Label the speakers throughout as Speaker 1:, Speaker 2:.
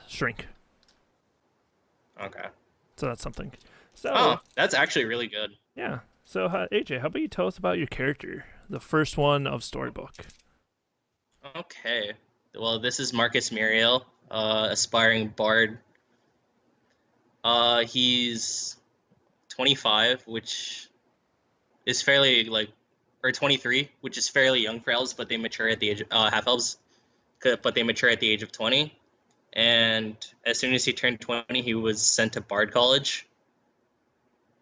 Speaker 1: shrink.
Speaker 2: Okay.
Speaker 1: So that's something. So
Speaker 2: Oh, that's actually really good.
Speaker 1: yeah. So AJ, how about you tell us about your character, the first one of Storybook?
Speaker 2: Okay. Well, this is Marcus Miriel, aspiring bard. He's 25, which is fairly like, or 23, which is fairly young for elves, but they mature at the age half elves, but they mature at the age of 20. And as soon as he turned 20, he was sent to Bard College,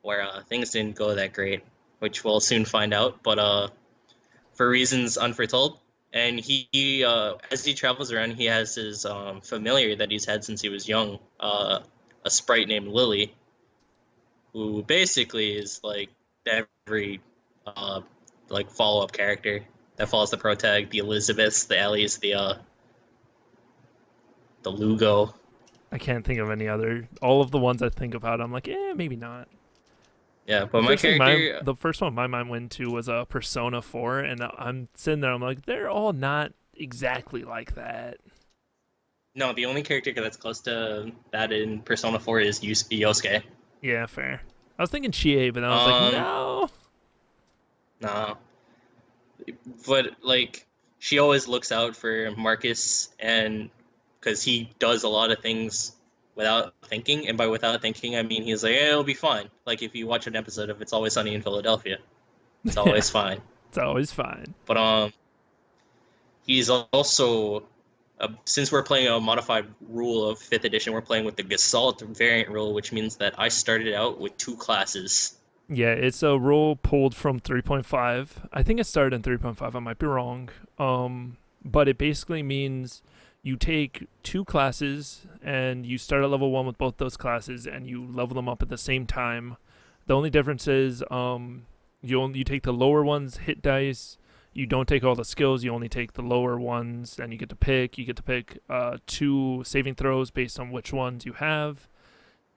Speaker 2: where things didn't go that great, which we'll soon find out. But for reasons unforetold. And as he travels around, he has his familiar that he's had since he was young, a sprite named Lily, who basically is like every uh, like follow up character that follows the protag, the Elizabeths, the Ellies, the Lugo.
Speaker 1: I can't think of any other. All of the ones I think about, I'm like, maybe not.
Speaker 2: Yeah,
Speaker 1: The
Speaker 2: but my
Speaker 1: first thing
Speaker 2: character,
Speaker 1: the first one my mind went to was a Persona 4, and I'm sitting there, I'm like, they're all not exactly like that.
Speaker 2: no, the only character that's close to that in Persona 4 is Yosuke.
Speaker 1: Yeah, fair. I was thinking Chie, but then I was like,
Speaker 2: Um,
Speaker 1: no.
Speaker 2: no, but like she always looks out for Marcus, and because he does a lot of things without thinking, and by without thinking I mean he's like, hey, it'll be fine. Like if you watch an episode of It's Always Sunny in Philadelphia, it's
Speaker 1: Yeah,
Speaker 2: always fine.
Speaker 1: it's always fine.
Speaker 2: But he's also since we're playing a modified rule of fifth edition, we're playing with the Gestalt variant rule, which means that I started out with two classes.
Speaker 1: Yeah, it's a rule pulled from 3.5. I think it started in 3.5. I might be wrong. But it basically means you take two classes and you start at level 1 with both those classes and you level them up at the same time. The only difference is you take the lower ones hit dice. You don't take all the skills. You only take the lower ones, and you get to pick. You get to pick two saving throws based on which ones you have,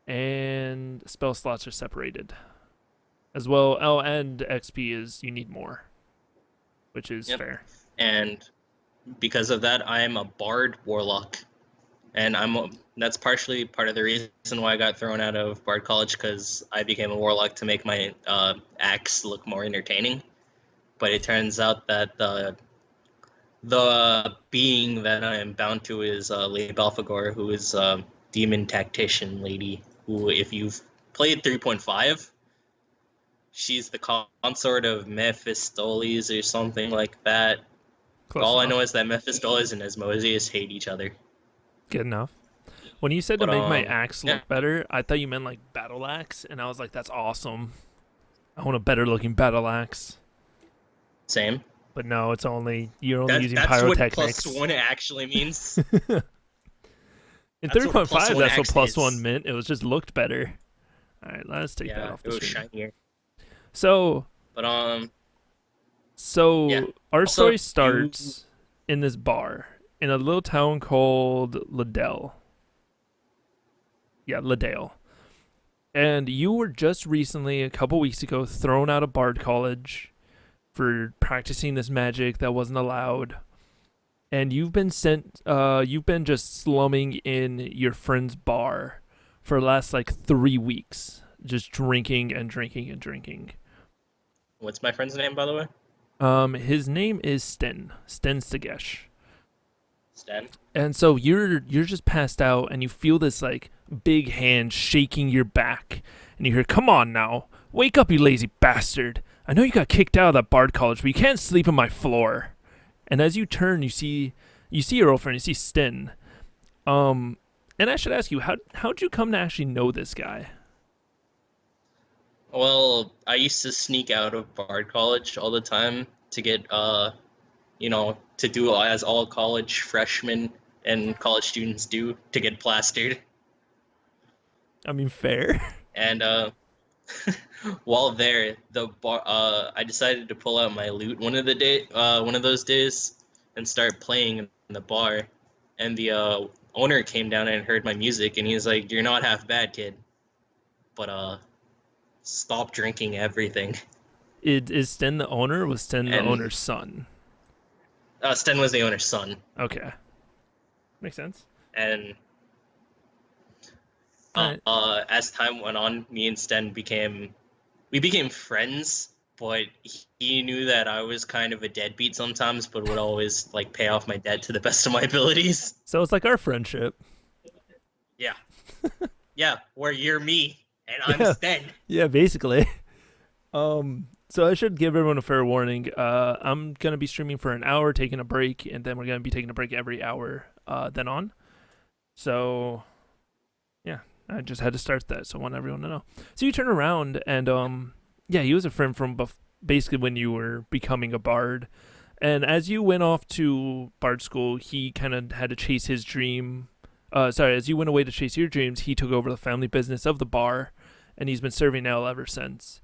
Speaker 1: and spell slots are separated as well. Oh, and XP is you need more, which is
Speaker 2: Yep.
Speaker 1: fair.
Speaker 2: And because of that, I am a bard warlock, and that's partially part of the reason why I got thrown out of bard college because I became a warlock to make my axe look more entertaining. But it turns out that the being that I am bound to is Lady Balfagor, who is a demon tactician lady. Who, if you've played 3.5, she's the consort of Mephistopheles or something like that.
Speaker 1: Close
Speaker 2: All I know
Speaker 1: enough.
Speaker 2: is that Mephistopheles and Asmodeus hate each other.
Speaker 1: Good enough. When you said to
Speaker 2: But
Speaker 1: make my axe
Speaker 2: yeah,
Speaker 1: look better, I thought you meant like battle axe, and I was like, that's awesome. I want a better looking battle axe.
Speaker 2: same.
Speaker 1: But no, it's only you're only
Speaker 2: That
Speaker 1: using
Speaker 2: that's what plus
Speaker 1: pyrotechnics.
Speaker 2: one actually means.
Speaker 1: In
Speaker 2: That's what plus
Speaker 1: 3.5,
Speaker 2: one
Speaker 1: that's what
Speaker 2: actually
Speaker 1: plus one
Speaker 2: is.
Speaker 1: meant. It was just looked better. All right, let's take that
Speaker 2: Yeah,
Speaker 1: off
Speaker 2: it
Speaker 1: the
Speaker 2: was
Speaker 1: screen.
Speaker 2: shinier.
Speaker 1: So,
Speaker 2: But yeah.
Speaker 1: so our
Speaker 2: Also,
Speaker 1: story
Speaker 2: you
Speaker 1: starts in this bar in a little town called Liddell. Yeah, Liddell. And you were just recently, a couple weeks ago, thrown out of Bard College for practicing this magic that wasn't allowed. And you've been just slumming in your friend's bar for the last like 3 weeks, just drinking and drinking and drinking.
Speaker 2: what's my friend's name by the way?
Speaker 1: His name is Sten Stegesh.
Speaker 2: Stan.
Speaker 1: And so you're just passed out, and you feel this like big hand shaking your back, and you hear, "Come on now, wake up, you lazy bastard! I know you got kicked out of that Bard College, but you can't sleep on my floor." And as you turn, you see your old friend, you see Sten. Um, and I should ask you, how'd you come to actually know this guy?
Speaker 2: Well, I used to sneak out of Bard College all the time to get to do as all college freshmen and college students do to get plastered.
Speaker 1: I mean, fair.
Speaker 2: And while there, I decided to pull out my loot one of those days, and start playing in the bar. And the owner came down and heard my music, and he was like, "You're not half bad, kid, but stop drinking everything."
Speaker 1: Is Sten the owner? Or was Sten the
Speaker 2: And
Speaker 1: owner's son?
Speaker 2: Sten was the owner's son,
Speaker 1: Okay, makes sense.
Speaker 2: and
Speaker 1: All right.
Speaker 2: As time went on, me and Sten became friends, but he knew that I was kind of a deadbeat sometimes, but would always like pay off my debt to the best of my abilities.
Speaker 1: So it's like our friendship.
Speaker 2: Yeah, yeah, where you're me and I'm
Speaker 1: Yeah.
Speaker 2: Sten.
Speaker 1: Yeah, basically. So I should give everyone a fair warning. I'm gonna be streaming for an hour, taking a break, and then we're gonna be taking a break every hour. Then on. So yeah, I just had to start that, so I want everyone to know. So you turn around, and yeah, he was a friend from basically when you were becoming a bard, and as you went off to bard school, he kind of had to chase his dream. Sorry, as you went away to chase your dreams, he took over the family business of the bar, and he's been serving ale ever since.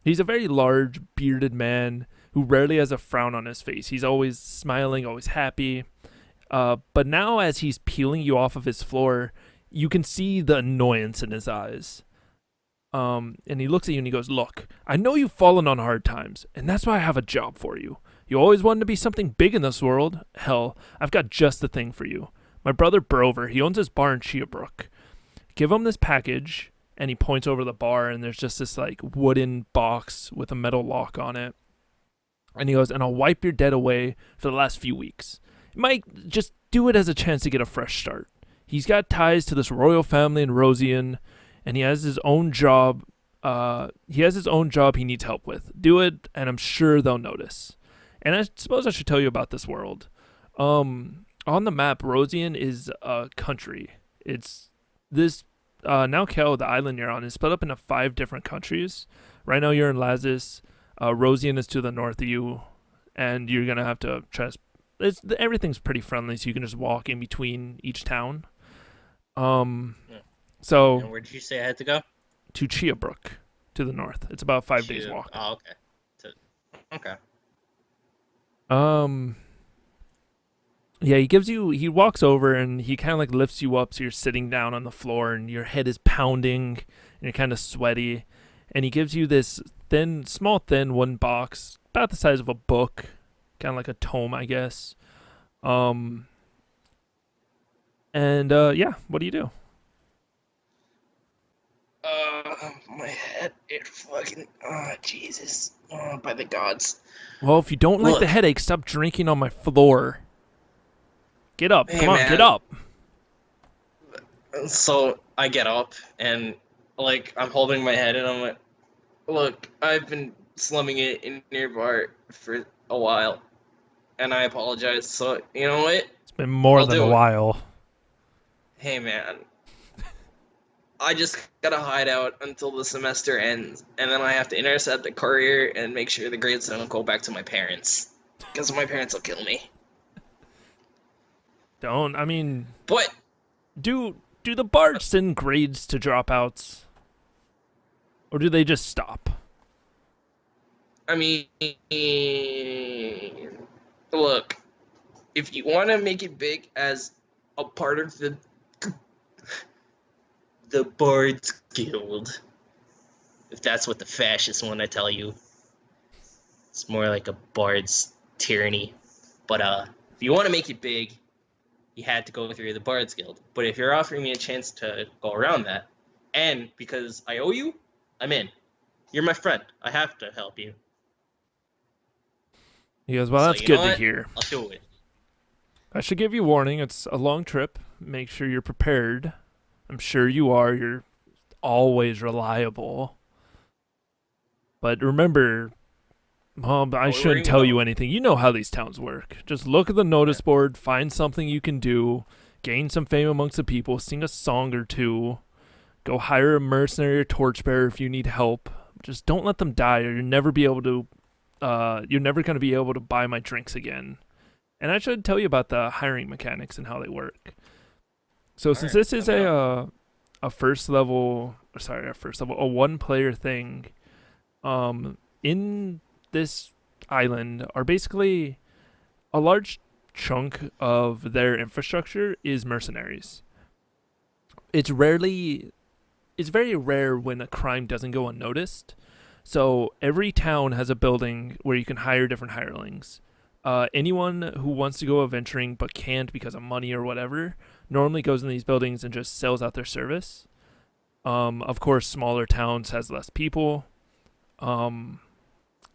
Speaker 1: He's a very large, bearded man who rarely has a frown on his face. He's always smiling, always happy. But now, as he's peeling you off of his floor, you can see the annoyance in his eyes. And he looks at you and he goes, "Look, I know you've fallen on hard times, and that's why I have a job for you. You always wanted to be something big in this world. Hell, I've got just the thing for you. My brother Brover, he owns his bar in Chiabrook. Give him this package." And he points over the bar, and there's just this like wooden box with a metal lock on it. And he goes, "And I'll wipe your debt away for the last few weeks. You might just do it as a chance to get a fresh start. He's got ties to this royal family in Rosian, and he has his own job. He needs help with. Do it, and I'm sure they'll notice." And I suppose I should tell you about this world. On the map, Rosian is a country. It's this Nalkel, the island you're on, is split up into 5 different countries. Right now, you're in Lazis. Rosian is to the north of you, and you're gonna have to try. Everything's pretty friendly, so you can just walk in between each town.
Speaker 2: Yeah.
Speaker 1: So
Speaker 2: And where did you say I had to go?
Speaker 1: to Chiabrook, to the north. It's about 5 days walk.
Speaker 2: Oh, okay. Okay.
Speaker 1: Um, yeah, he walks over and he kind of like lifts you up so you're sitting down on the floor and your head is pounding and you're kind of sweaty. And he gives you this small thin wooden box, about the size of a book, kind of like a tome, I guess. Yeah, what do you do?
Speaker 2: My head, it fucking, Jesus. By the gods.
Speaker 1: Well, if you don't like
Speaker 2: Look.
Speaker 1: the headache, stop drinking on my floor. Get up.
Speaker 2: Hey,
Speaker 1: Come on,
Speaker 2: man.
Speaker 1: get up.
Speaker 2: So I get up and like I'm holding my head and I'm like, look, I've been slumming it in your bar for a while, and I apologize. So you know what?
Speaker 1: It's been more
Speaker 2: I'll
Speaker 1: than
Speaker 2: do
Speaker 1: a
Speaker 2: it.
Speaker 1: while.
Speaker 2: Hey man, I just gotta hide out until the semester ends, and then I have to intercept the courier and make sure the grades don't go back to my parents, because my parents will kill me.
Speaker 1: I mean,
Speaker 2: But
Speaker 1: do the bards send grades to dropouts? Or do they just stop?
Speaker 2: I mean, look, if you want to make it big as a part of the Bards Guild, if that's what the fascists want to tell you, it's more like a Bard's tyranny. But if you want to make it big, you had to go through the Bards Guild. But if you're offering me a chance to go around that, and because I owe you, I'm in. You're my friend. I have to help you.
Speaker 1: He goes, "Well,
Speaker 2: So
Speaker 1: that's
Speaker 2: you know
Speaker 1: good to
Speaker 2: what?
Speaker 1: hear.
Speaker 2: I'll do it.
Speaker 1: I should give you warning. It's a long trip. Make sure you're prepared. I'm sure you are. You're always reliable. But remember, Mom, I shouldn't tell you anything. You know how these towns work. Just look at the notice board, find something you can do, gain some fame amongst the people, sing a song or two, go hire a mercenary or torchbearer if you need help. Just don't let them die, or you'll never be able to. You're never going to be able to buy my drinks again." And I should tell you about the hiring mechanics and how they work. So since this is a one player thing, in this island are basically a large chunk of their infrastructure is mercenaries. It's very rare when a crime doesn't go unnoticed. So every town has a building where you can hire different hirelings. Anyone who wants to go adventuring but can't because of money or whatever normally goes in these buildings and just sells out their service. Of course, smaller towns has less people. Um,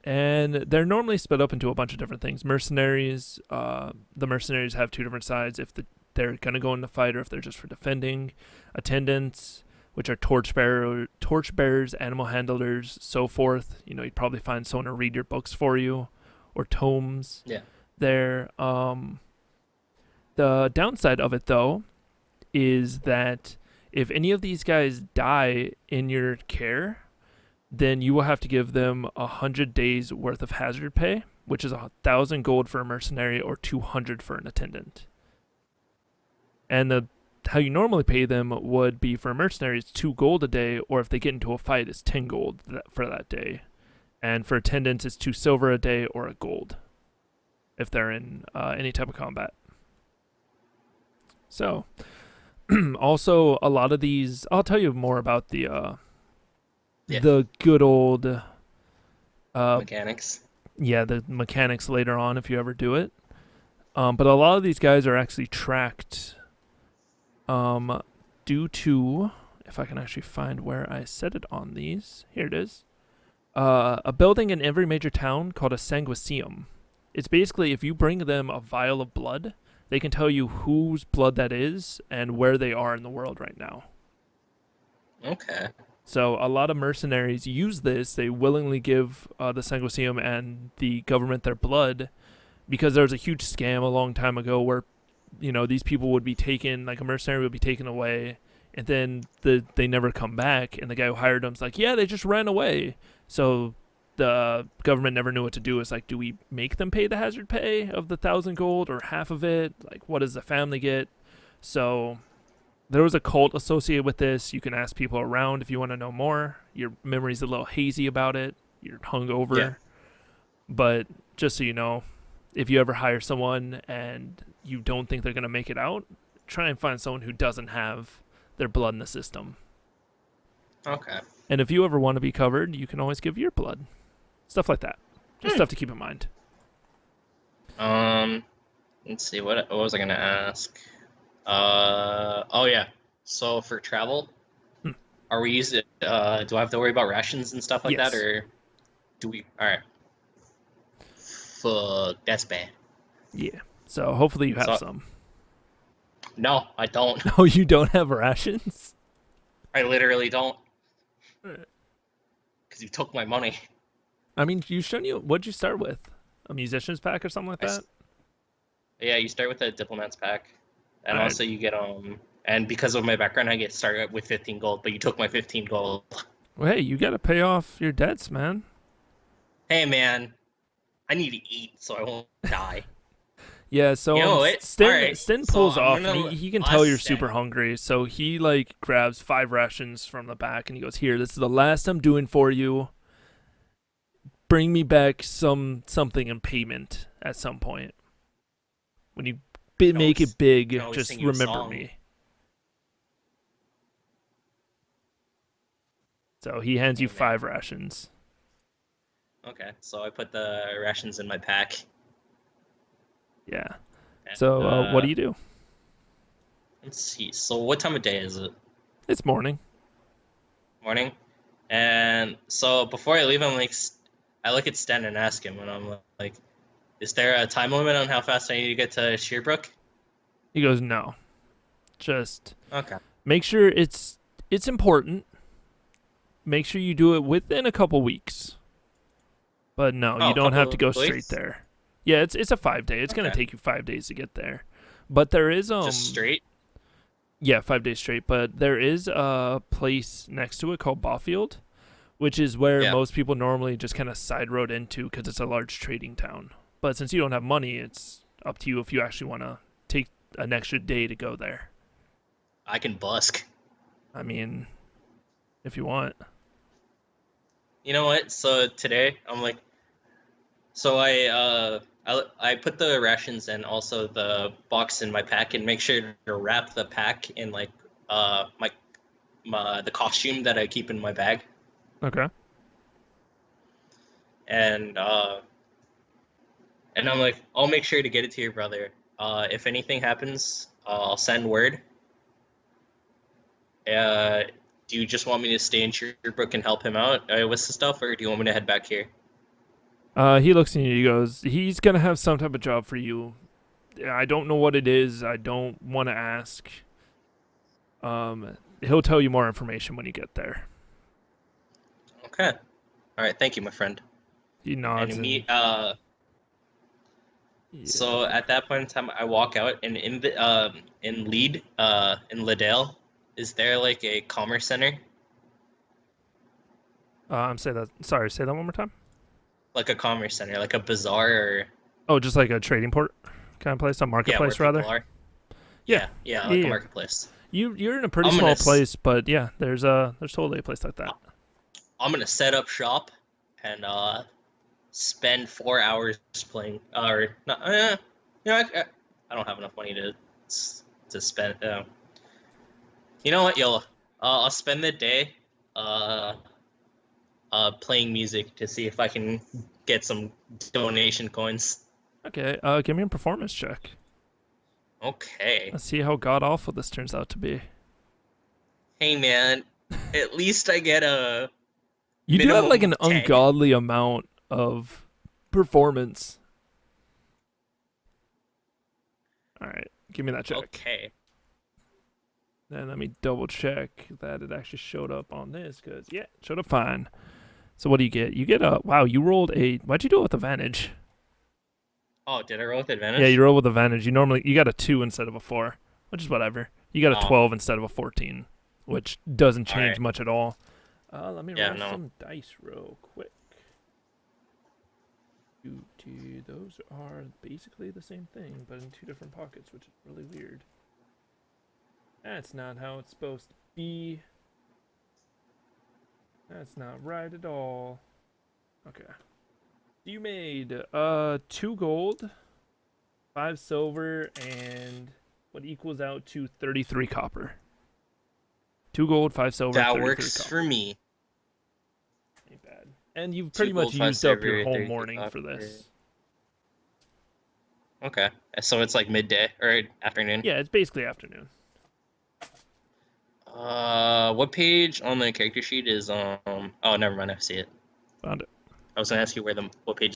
Speaker 1: and they're normally split up into a bunch of different things. Mercenaries, the mercenaries have two different sides if they're gonna go in the fight or if they're just for defending. Attendants, which are torch bearers, animal handlers, so forth. You'd probably find someone to read your books for you, or tomes.
Speaker 2: Yeah.
Speaker 1: There. The downside of it, though, is that if any of these guys die in your care, then you will have to give them 100 days worth of hazard pay, which is 1,000 gold for a mercenary or 200 for an attendant. And how you normally pay them would be for a mercenary is 2 gold a day, or if they get into a fight, it's 10 gold for that day. And for attendants, it's 2 silver a day or a gold if they're in any type of combat. So, also a lot of these, I'll tell you more about the good old
Speaker 2: Mechanics.
Speaker 1: the mechanics later on if you ever do it. But a lot of these guys are actually tracked due to, if I can actually find where I said it on these. Here it is. A building in every major town called a sanguiseum. It's basically if you bring them a vial of blood, they can tell you whose blood that is and where they are in the world right now.
Speaker 2: Okay.
Speaker 1: So a lot of mercenaries use this. They willingly give the sanguiseum and the government their blood because there was a huge scam a long time ago where, these people would be taken, like a mercenary would be taken away, and then they never come back. And the guy who hired them's like, yeah, they just ran away. So the government never knew what to do. It's like, do we make them pay the hazard pay of the 1,000 gold or half of it? Like, what does the family get? So there was a cult associated with this. You can ask people around if you want to know more. Your memory's a little hazy about it. You're hungover.
Speaker 2: Yeah.
Speaker 1: But just so you know, if you ever hire someone and you don't think they're going to make it out, try and find someone who doesn't have their blood in the system.
Speaker 2: Okay.
Speaker 1: And if you ever want to be covered, you can always give your blood. Stuff like that. Just stuff to keep in mind.
Speaker 2: Let's see. What was I gonna ask? Oh yeah. So for travel, are we using? Do I have to worry about rations and stuff like
Speaker 1: Yes.
Speaker 2: that, or do we? All right. Fuck, that's bad.
Speaker 1: Yeah. So hopefully you have some.
Speaker 2: No, I don't.
Speaker 1: No, you don't have rations?
Speaker 2: I literally don't. Because you took my money.
Speaker 1: I mean, what'd you start with? A musician's pack or something like that?
Speaker 2: Yeah, you start with a diplomat's pack, and
Speaker 1: All right.
Speaker 2: also you get and because of my background, I get started with 15 gold. But you took my 15 gold.
Speaker 1: Well, hey, you got to pay off your debts, man.
Speaker 2: Hey man, I need to eat so I won't die.
Speaker 1: Yeah, so
Speaker 2: You know what?
Speaker 1: Sten pulls off.
Speaker 2: gonna
Speaker 1: He can tell you're
Speaker 2: ask
Speaker 1: super
Speaker 2: Sten.
Speaker 1: hungry, so he grabs 5 rations from the back and he goes, "Here, this is the last I'm doing for you. Bring me back something in payment at some point. When you make it big, just
Speaker 2: sing you a
Speaker 1: remember
Speaker 2: song.
Speaker 1: me." So he hands you
Speaker 2: Hey, man.
Speaker 1: 5 rations.
Speaker 2: Okay, so I put the rations in my pack.
Speaker 1: Yeah.
Speaker 2: And,
Speaker 1: So what do you do?
Speaker 2: Let's see. So what time of day is it?
Speaker 1: It's morning.
Speaker 2: Morning. And so before I leave, I look at Sten and ask him, and I'm like, "Is there a time limit on how fast I need to get to Shearbrook?"
Speaker 1: He goes, "No. Just
Speaker 2: Okay.
Speaker 1: make sure it's important. Make sure you do it within a couple weeks. But no,
Speaker 2: Oh,
Speaker 1: you
Speaker 2: a
Speaker 1: don't have
Speaker 2: couple
Speaker 1: to go
Speaker 2: of
Speaker 1: straight
Speaker 2: weeks?
Speaker 1: there. Yeah, it's a 5 day. It's gonna
Speaker 2: Okay.
Speaker 1: take you 5 days to get there. But there is
Speaker 2: Just straight?
Speaker 1: yeah, 5 days straight. But there is a place next to it called Bawfield, which is where
Speaker 2: Yeah.
Speaker 1: most people normally just kind of side road into because it's a large trading town. But since you don't have money, it's up to you if you actually want to take an extra day to go there.
Speaker 2: I can busk.
Speaker 1: I mean, if you want.
Speaker 2: You know what? So today, I'm like, so I put the rations and also the box in my pack and make sure to wrap the pack in the costume that I keep in my bag.
Speaker 1: Okay.
Speaker 2: And I'm like, I'll make sure to get it to your brother. If anything happens, I'll send word. Uh, do you just want me to stay in Sherbrooke and help him out with the stuff, or do you want me to head back here?
Speaker 1: He looks at you. He goes, "He's gonna have some type of job for you. I don't know what it is. I don't want to ask. He'll tell you more information when you get there."
Speaker 2: Okay. All right. Thank you, my friend.
Speaker 1: He nods
Speaker 2: And
Speaker 1: and
Speaker 2: me.
Speaker 1: yeah.
Speaker 2: So at that point in time, I walk out, and in Lead, in Liddell, is there like a commerce center,
Speaker 1: I'm say that. Sorry, say that one more time.
Speaker 2: like a commerce center, like a bazaar, or
Speaker 1: Oh, just like a trading port kind of place, a
Speaker 2: yeah, where
Speaker 1: marketplace
Speaker 2: people
Speaker 1: rather.
Speaker 2: are.
Speaker 1: Yeah,
Speaker 2: Yeah,
Speaker 1: yeah,
Speaker 2: like a
Speaker 1: yeah.
Speaker 2: marketplace.
Speaker 1: You're in a pretty
Speaker 2: I'm gonna
Speaker 1: small
Speaker 2: s-
Speaker 1: place, but yeah, there's totally a place like that.
Speaker 2: I'm gonna set up shop and spend 4 hours playing, or not. I don't have enough money to spend. You know what, yo? I'll spend the day uh playing music to see if I can get some donation coins.
Speaker 1: Okay, give me a performance check.
Speaker 2: Okay.
Speaker 1: Let's see how god awful this turns out to be.
Speaker 2: Hey man, at least I get a
Speaker 1: You do have like
Speaker 2: minimum
Speaker 1: an
Speaker 2: of 10.
Speaker 1: ungodly amount of performance. All right, give me that check.
Speaker 2: Okay.
Speaker 1: Then let me double check that it actually showed up on this, because yeah, it showed up fine. So what do you get? You get a wow. You rolled a. Why'd you do it with advantage?
Speaker 2: Oh, did I roll with
Speaker 1: Yeah, you
Speaker 2: advantage?
Speaker 1: roll with advantage. You got a 2 instead of a 4, which is whatever. You got a
Speaker 2: Oh,
Speaker 1: 12 instead of a 14, which doesn't
Speaker 2: all
Speaker 1: change
Speaker 2: right.
Speaker 1: much at all. Let me
Speaker 2: Yeah,
Speaker 1: roll
Speaker 2: no.
Speaker 1: some dice real quick. Those are basically the same thing, but in 2 different pockets, which is really weird. That's not how it's supposed to be. That's not right at all. Okay. You made 2 gold, 5 silver, and what equals out to 33 copper. 2 gold, 5 silver,
Speaker 2: That
Speaker 1: 33
Speaker 2: works for
Speaker 1: copper.
Speaker 2: me.
Speaker 1: Ain't bad. And you've
Speaker 2: Two
Speaker 1: pretty much
Speaker 2: gold, five
Speaker 1: used up your
Speaker 2: silver,
Speaker 1: whole
Speaker 2: 33
Speaker 1: morning for
Speaker 2: copper.
Speaker 1: this.
Speaker 2: Okay. So it's like midday or afternoon.
Speaker 1: Yeah, it's basically afternoon.
Speaker 2: What page on the character sheet is oh, never mind, I see it.
Speaker 1: Found it.
Speaker 2: I was gonna ask you where the what page.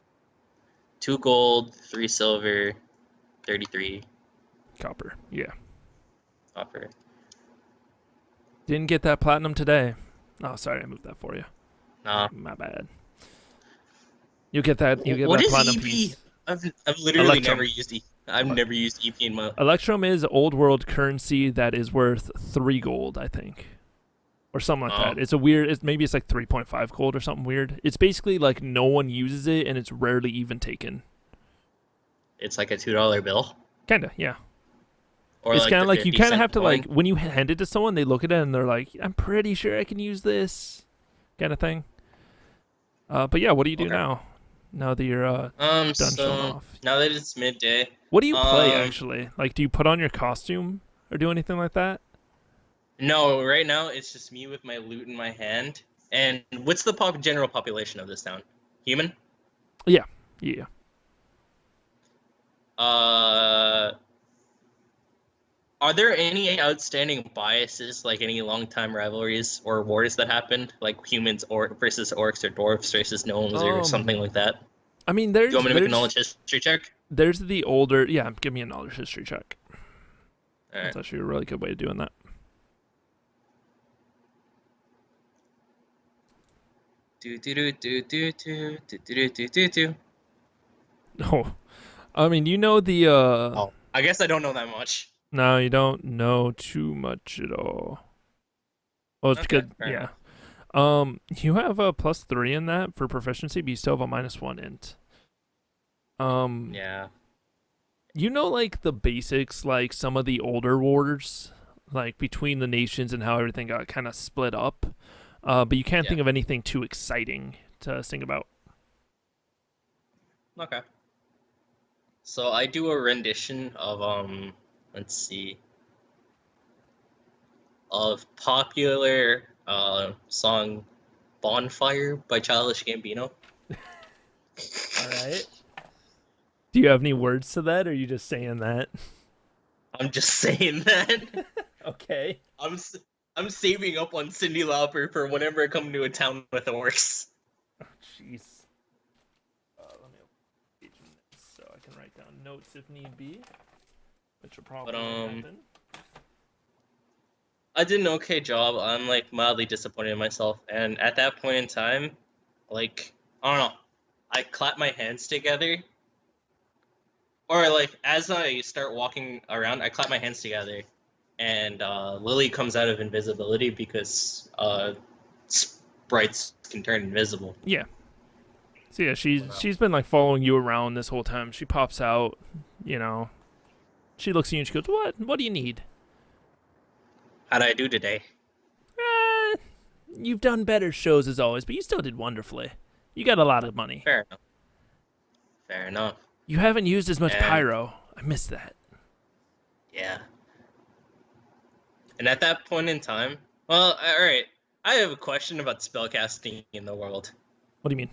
Speaker 2: 2 gold, 3 silver, 33
Speaker 1: Copper. Yeah.
Speaker 2: copper.
Speaker 1: Didn't get that platinum today. Oh, sorry, I moved that for you.
Speaker 2: Nah.
Speaker 1: My bad. You get that. You get
Speaker 2: What
Speaker 1: that
Speaker 2: is
Speaker 1: platinum
Speaker 2: EP?
Speaker 1: piece.
Speaker 2: I've literally never
Speaker 1: Electrum.
Speaker 2: used EP. I've never used EP in my.
Speaker 1: Electrum is old world currency that is worth 3 gold, I think, or something like
Speaker 2: Oh,
Speaker 1: that. It's a weird. Maybe it's like 3.5 gold or something weird. It's basically like no one uses it and it's rarely even taken.
Speaker 2: it's like a $2 bill,
Speaker 1: Kinda, yeah.
Speaker 2: or
Speaker 1: It's
Speaker 2: like
Speaker 1: kind
Speaker 2: the
Speaker 1: of like you
Speaker 2: 50
Speaker 1: kind of
Speaker 2: cent
Speaker 1: have to
Speaker 2: coin.
Speaker 1: like when you hand it to someone, they look at it and they're like, "I'm pretty sure I can use this," kind of thing. But yeah, what do you do
Speaker 2: Okay.
Speaker 1: now? Now that you're done showing
Speaker 2: So
Speaker 1: off,
Speaker 2: now that it's midday,
Speaker 1: what do you play
Speaker 2: um,
Speaker 1: actually? Like, do you put on your costume or do anything like that?
Speaker 2: no, right now it's just me with my loot in my hand. And what's the general population of this town? Human?
Speaker 1: Yeah, yeah.
Speaker 2: Uh, are there any outstanding biases, like any long-time rivalries or wars that happened, like humans or versus orcs or dwarves versus gnomes or something like that? Do
Speaker 1: I mean,
Speaker 2: you want me to make a knowledge history check?
Speaker 1: there's the older. Yeah, give me a knowledge history check.
Speaker 2: All
Speaker 1: That's
Speaker 2: right.
Speaker 1: actually a really good way of doing that.
Speaker 2: Do do do do do do do do do do do.
Speaker 1: Oh, I mean, you know the
Speaker 2: Oh, I guess I don't know that much.
Speaker 1: No, you don't know too much at all. Oh, it's
Speaker 2: Okay,
Speaker 1: good.
Speaker 2: fair
Speaker 1: Yeah.
Speaker 2: enough.
Speaker 1: You have a +3 in that for proficiency, but you still have a -1 int. Um,
Speaker 2: Yeah.
Speaker 1: you know, like the basics, like some of the older wars, like between the nations and how everything got kind of split up. But you can't
Speaker 2: Yeah.
Speaker 1: think of anything too exciting to sing about.
Speaker 2: Okay. So I do a rendition of let's see, of popular song "Bonfire" by Childish Gambino.
Speaker 1: All right. Do you have any words to that, or are you just saying that?
Speaker 2: I'm just saying that.
Speaker 1: Okay.
Speaker 2: I'm s- I'm saving up on Cindy Lauper for whenever I come to a town with orcs.
Speaker 1: Jeez. Let me open this so I can write down notes if need be, which will probably
Speaker 2: But
Speaker 1: happen.
Speaker 2: I did an okay job. I'm like mildly disappointed in myself, and at that point in time, like I don't know, I clap my hands together, or like as I start walking around, I clap my hands together, and Lily comes out of invisibility because sprites can turn invisible.
Speaker 1: Yeah. So yeah, she's been like following you around this whole time. She pops out, you know. She looks at you and she goes, "What? What do you need?"
Speaker 2: How did I do today?
Speaker 1: Eh, you've done better shows as always, but you still did wonderfully. You got a lot of money.
Speaker 2: Fair enough. Fair enough.
Speaker 1: You haven't used as much
Speaker 2: And
Speaker 1: pyro. I miss that.
Speaker 2: yeah. And at that point in time, well, all right. I have a question about spellcasting in the world.
Speaker 1: What do you mean?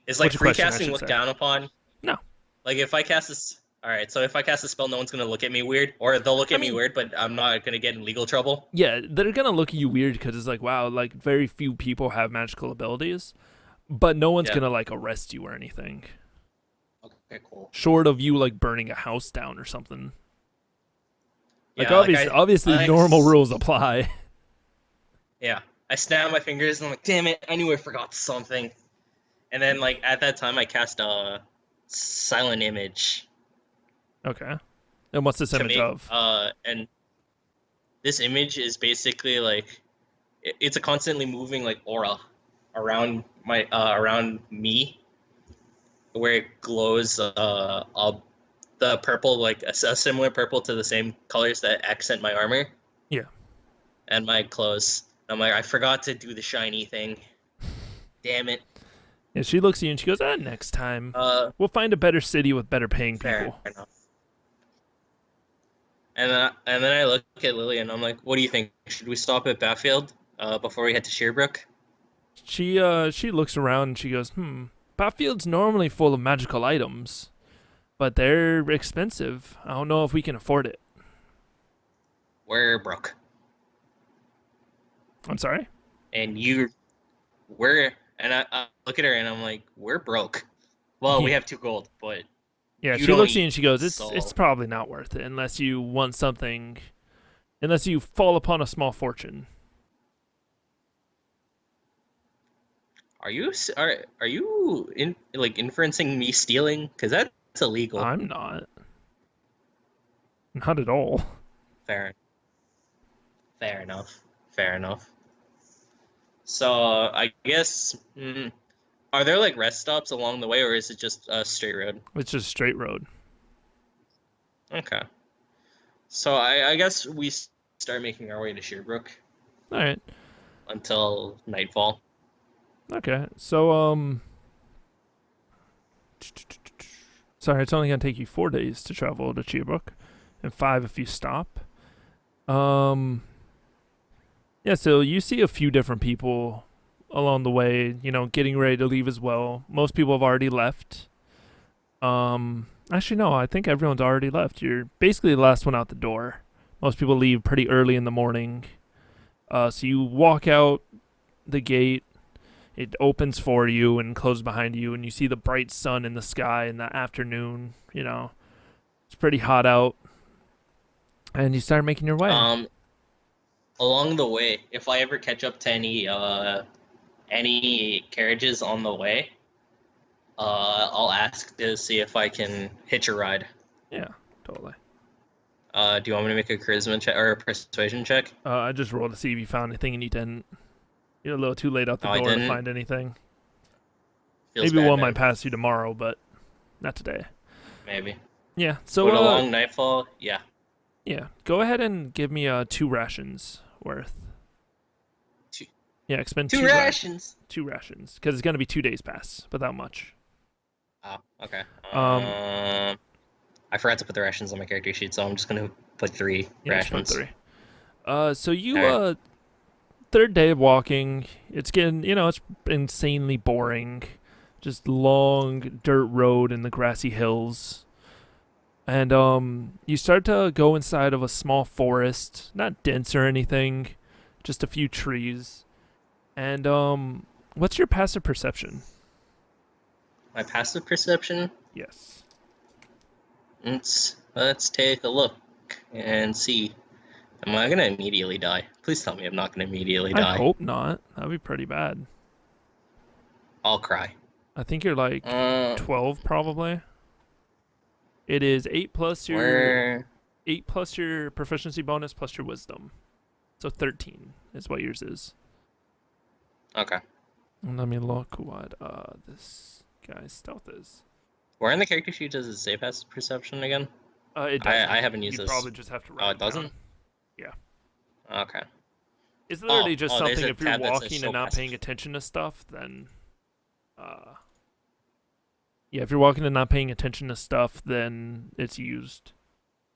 Speaker 2: Is like
Speaker 1: What's your question, I
Speaker 2: freecasting
Speaker 1: should
Speaker 2: looked
Speaker 1: say?
Speaker 2: down upon?
Speaker 1: No.
Speaker 2: Like if I cast this, all right. So if I cast a spell, no one's gonna look at me weird, or they'll look at me
Speaker 1: mean,
Speaker 2: weird, but I'm not gonna get in legal trouble.
Speaker 1: Yeah, they're gonna look at you weird because it's like, wow, like very few people have magical abilities, but no one's
Speaker 2: Yeah.
Speaker 1: gonna like arrest you or anything.
Speaker 2: Okay, cool.
Speaker 1: Short of you like burning a house down or something. Like
Speaker 2: Yeah,
Speaker 1: obviously normal rules apply.
Speaker 2: Yeah, I snap my fingers and I'm like, damn it, I knew I forgot something. And then like at that time, I cast a silent image.
Speaker 1: Okay. And what's this image of?
Speaker 2: And this image is basically like it's a constantly moving like aura around around me, where it glows the purple, like a similar purple to the same colors that accent my armor.
Speaker 1: Yeah.
Speaker 2: And my clothes. I'm like, I forgot to do the shiny thing. Damn it.
Speaker 1: And she looks at you and she goes, next time.
Speaker 2: We'll
Speaker 1: find a better city with better paying
Speaker 2: fair
Speaker 1: people.
Speaker 2: enough. And then I look at Lily and I'm like, what do you think? Should we stop at Battlefield before we head to Shearbrook?
Speaker 1: She looks around and she goes, Battfield's normally full of magical items, but they're expensive. I don't know if we can afford it.
Speaker 2: We're broke.
Speaker 1: I'm sorry?
Speaker 2: And I look at her and I'm like, we're broke. Well, we have 2 gold, but
Speaker 1: yeah,
Speaker 2: you
Speaker 1: she looks at
Speaker 2: don't
Speaker 1: you and she goes,
Speaker 2: so-
Speaker 1: it's probably not worth it unless you want something, unless you fall upon a small fortune.
Speaker 2: Are you inferencing me stealing? Because that's illegal.
Speaker 1: I'm not. Not at all.
Speaker 2: Fair enough. Fair enough. So I guess are there like rest stops along the way, or is it just a straight road?
Speaker 1: It's just straight road.
Speaker 2: Okay. So I guess we start making our way to Shearbrook
Speaker 1: All right.
Speaker 2: until nightfall.
Speaker 1: Okay. So sorry, it's only gonna take you 4 days to travel to Cheerbrook, and 5 if you stop. Yeah, so you see a few different people along the way, getting ready to leave as well. Most people have already left. Actually, no, I think everyone's already left. You're basically the last one out the door. Most people leave pretty early in the morning. So you walk out the gate. It opens for you and closes behind you, and you see the bright sun in the sky in the afternoon. It's pretty hot out. And you start making your way.
Speaker 2: Along the way, if I ever catch up to any carriages on the way, I'll ask to see if I can hitch a ride.
Speaker 1: Yeah, totally.
Speaker 2: Do you want me to make a charisma check or a persuasion check?
Speaker 1: I just rolled to see if you found anything, and you didn't. You're a little too late out the
Speaker 2: I
Speaker 1: door to
Speaker 2: didn't.
Speaker 1: find anything.
Speaker 2: Feels
Speaker 1: Maybe
Speaker 2: bad,
Speaker 1: one
Speaker 2: man.
Speaker 1: might pass you tomorrow, but not today.
Speaker 2: Maybe.
Speaker 1: Yeah, so
Speaker 2: But along nightfall, yeah.
Speaker 1: yeah, go ahead and give me 2 rations worth.
Speaker 2: Two-
Speaker 1: Yeah, expend
Speaker 2: 2
Speaker 1: 2
Speaker 2: rations.
Speaker 1: 2 rations, because it's gonna be 2 days pass, but that much.
Speaker 2: Oh, okay.
Speaker 1: Um,
Speaker 2: I forgot to put the rations on my character sheet, so I'm just gonna put 3
Speaker 1: Yeah, just put
Speaker 2: rations.
Speaker 1: 3. So you
Speaker 2: Alright.
Speaker 1: 3rd day of walking, it's getting, it's insanely boring. Just long dirt road in the grassy hills. And you start to go inside of a small forest, not dense or anything, just a few trees. And what's your passive perception?
Speaker 2: My passive perception.
Speaker 1: Yes.
Speaker 2: Let's take a look and see. Am I gonna immediately die? Please tell me I'm not gonna immediately
Speaker 1: I
Speaker 2: die.
Speaker 1: hope not. That'd be pretty bad.
Speaker 2: I'll cry.
Speaker 1: I think you're like
Speaker 2: Uh,
Speaker 1: 12 probably. It is 8 plus your
Speaker 2: where?
Speaker 1: 8 plus your proficiency bonus plus your wisdom. So 13 is what yours is.
Speaker 2: Okay.
Speaker 1: And let me look what this guy's stealth is.
Speaker 2: Where in the character sheet does it say passive perception again?
Speaker 1: It doesn't.
Speaker 2: I haven't used
Speaker 1: You
Speaker 2: this.
Speaker 1: probably just have to write
Speaker 2: Oh,
Speaker 1: it
Speaker 2: it doesn't?
Speaker 1: down. Yeah.
Speaker 2: Okay.
Speaker 1: It's literally just
Speaker 2: there's
Speaker 1: something
Speaker 2: a
Speaker 1: if you're
Speaker 2: tab that says
Speaker 1: walking
Speaker 2: show
Speaker 1: and not
Speaker 2: passive.
Speaker 1: paying attention to stuff, then yeah, if you're walking and not paying attention to stuff, then it's used.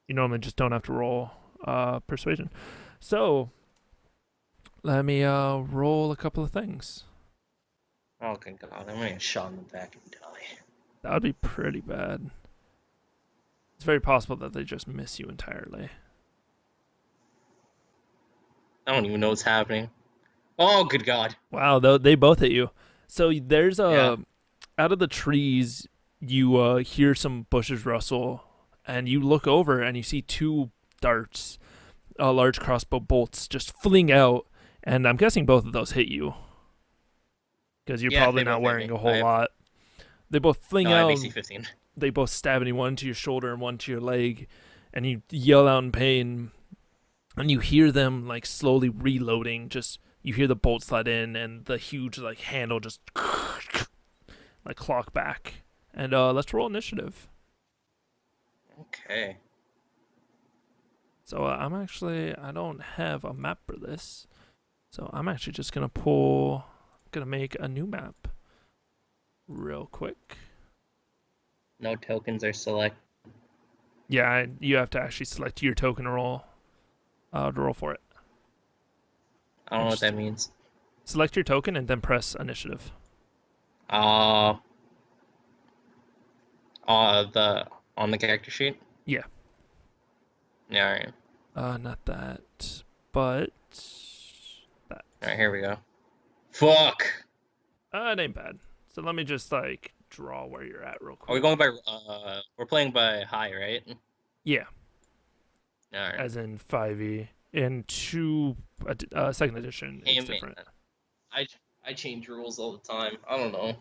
Speaker 1: You normally just don't have to roll persuasion. So let me roll a couple of things.
Speaker 2: Oh, good God. I'm gonna get shot in the back and die.
Speaker 1: That would be pretty bad. It's very possible that they just miss you entirely.
Speaker 2: I don't even know what's happening. Oh, good God.
Speaker 1: Wow, they both hit you. So there's a
Speaker 2: Yeah.
Speaker 1: out of the trees, you hear some bushes rustle, and you look over and you see two darts, large crossbow bolts, just fling out. And I'm guessing both of those hit you because you're
Speaker 2: Yeah,
Speaker 1: probably
Speaker 2: they
Speaker 1: not
Speaker 2: both hit
Speaker 1: wearing
Speaker 2: me.
Speaker 1: a whole lot. They both fling
Speaker 2: No, I have
Speaker 1: out.
Speaker 2: AC 15.
Speaker 1: They both stab you, one to your shoulder and one to your leg, and you yell out in pain. And you hear them like slowly reloading. Just you hear the bolt slide in, and the huge like handle just like clock back. And let's roll initiative.
Speaker 2: Okay.
Speaker 1: So I don't have a map for this, so I'm actually just gonna make a new map, real quick.
Speaker 2: No tokens are select.
Speaker 1: Yeah, you have to actually select your token to roll for it.
Speaker 2: I don't know what that means.
Speaker 1: Select your token and then press initiative.
Speaker 2: Uh, the on the character sheet.
Speaker 1: Yeah.
Speaker 2: Yeah. All right.
Speaker 1: Not that, but that.
Speaker 2: All right. Here we go. Fuck.
Speaker 1: It ain't bad. So let me just like draw where you're at real quick.
Speaker 2: Are we going by? We're playing by high, right?
Speaker 1: Yeah.
Speaker 2: All right.
Speaker 1: As in 5e. In second edition, it's different.
Speaker 2: I change rules all the time. I don't know.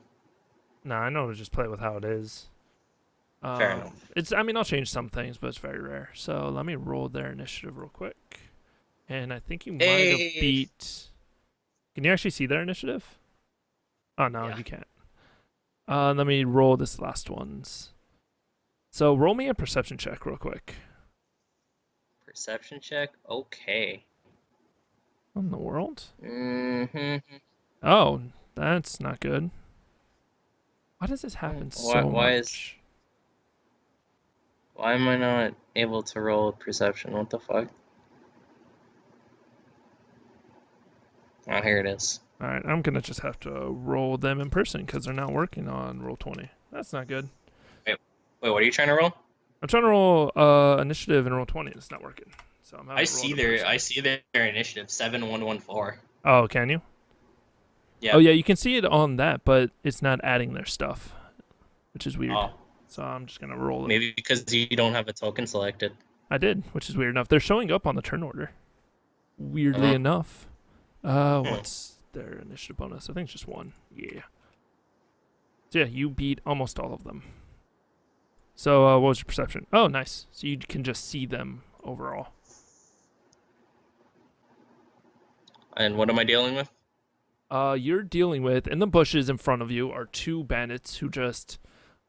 Speaker 1: Nah, I know to just play with how it is.
Speaker 2: Fair enough.
Speaker 1: I'll change some things, but it's very rare. So let me roll their initiative real quick. And I think you might have beat. Can you actually see their initiative? Oh, no,
Speaker 2: Yeah.
Speaker 1: you can't. Let me roll this last one's. So roll me a perception check real quick.
Speaker 2: Perception check. Okay.
Speaker 1: What in the world?
Speaker 2: Mm-hmm.
Speaker 1: Oh, that's not good. Why does this happen so much?
Speaker 2: Why am I not able to roll perception? What the fuck? Oh, here it is.
Speaker 1: All right, I'm going to just have to roll them in person because they're not working on Roll20. That's not good.
Speaker 2: Wait, what are you trying to roll?
Speaker 1: I'm trying to roll initiative and Roll20. It's not working. So
Speaker 2: I see their initiative 7114.
Speaker 1: Oh, can you?
Speaker 2: Yeah.
Speaker 1: Oh yeah, you can see it on that, but it's not adding their stuff, which is weird.
Speaker 2: Oh.
Speaker 1: So I'm just gonna roll it.
Speaker 2: Maybe because you don't have a token selected.
Speaker 1: I did, which is weird enough. They're showing up on the turn order. Weirdly enough. What's their initiative bonus? I think it's just 1. Yeah. So yeah, you beat almost all of them. So what was your perception? Oh, nice. So you can just see them overall.
Speaker 2: And what am I dealing with?
Speaker 1: You're dealing with, in the bushes in front of you are 2 bandits who just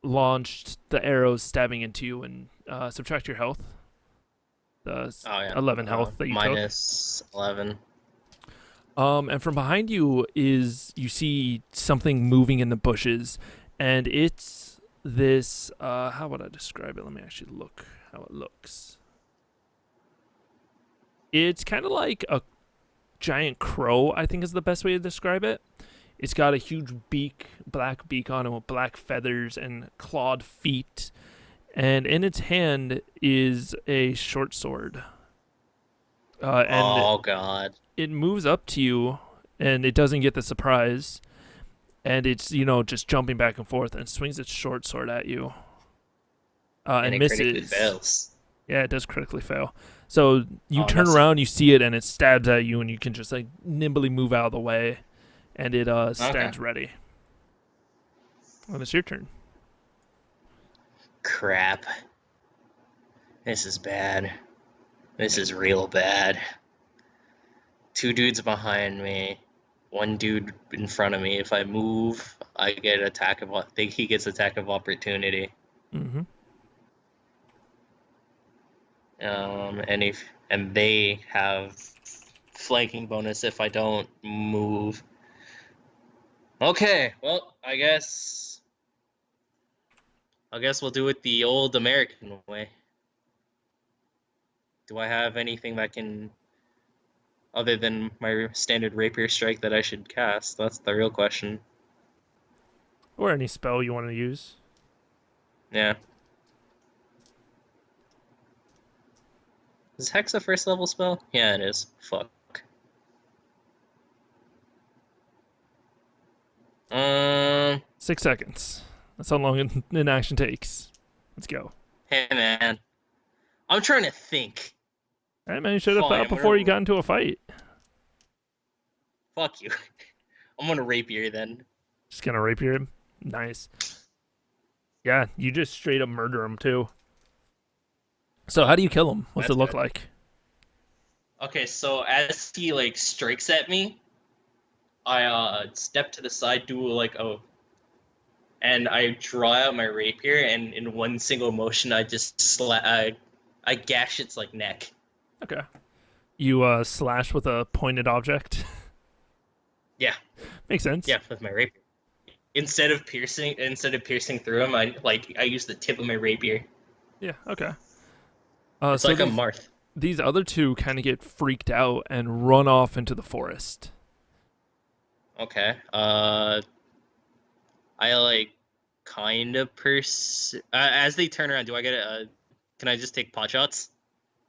Speaker 1: launched the arrows stabbing into you and subtract your health. The 11 health that you
Speaker 2: minus took. -11.
Speaker 1: And from behind you you see something moving in the bushes, and it's this, how would I describe it? Let me actually look how it looks. It's kind of like a giant crow, I think is the best way to describe it. It's got a huge beak, black beak on it with black feathers and clawed feet. and in its hand is a short sword. And
Speaker 2: Oh God.
Speaker 1: it moves up to you, and it doesn't get the surprise, and it's just jumping back and forth and swings its short sword at you,
Speaker 2: And
Speaker 1: and
Speaker 2: it critically
Speaker 1: misses.
Speaker 2: fails.
Speaker 1: Yeah, it does critically fail. So you
Speaker 2: Oh,
Speaker 1: turn
Speaker 2: that's
Speaker 1: around, you see it, and it stabs at you, and you can just like nimbly move out of the way, and it
Speaker 2: okay.
Speaker 1: stands ready. Well, it's your turn.
Speaker 2: Crap. This is bad. This is real bad. Two dudes behind me, one dude in front of me. If I move, I get attack of. Think he gets attack of opportunity.
Speaker 1: Mm-hmm.
Speaker 2: And they have flanking bonus if I don't move. Okay, well, I guess we'll do it the old American way. Do I have anything that can, other than my standard rapier strike, that I should cast? That's the real question.
Speaker 1: Or any spell you want to use.
Speaker 2: Yeah. Is Hex a first level spell? Yeah, it is. Fuck. Um,
Speaker 1: 6 seconds. That's how long an action takes. Let's go.
Speaker 2: hey man, I'm trying to think.
Speaker 1: All right, man. You should have
Speaker 2: Fine,
Speaker 1: thought
Speaker 2: I'm
Speaker 1: before you
Speaker 2: gonna
Speaker 1: got into a fight.
Speaker 2: fuck you. I'm gonna rapier then.
Speaker 1: Just gonna rapier him. Nice. Yeah, you just straight up murder him too. So how do you kill him? What's it
Speaker 2: That's
Speaker 1: look
Speaker 2: good.
Speaker 1: like?
Speaker 2: Okay, so as he like strikes at me, I step to the side, do like and I draw out my rapier, and in one single motion, I just I gash its like neck.
Speaker 1: Okay. You slash with a pointed object.
Speaker 2: Yeah,
Speaker 1: Makes sense.
Speaker 2: yeah, with my rapier. Instead of piercing through him, I use the tip of my rapier.
Speaker 1: Yeah. Okay.
Speaker 2: It's
Speaker 1: So
Speaker 2: like a
Speaker 1: these
Speaker 2: Marth.
Speaker 1: these other two kind of get freaked out and run off into the forest.
Speaker 2: Okay. I like kind of as they turn around. Do I get a? Can I just take pot shots?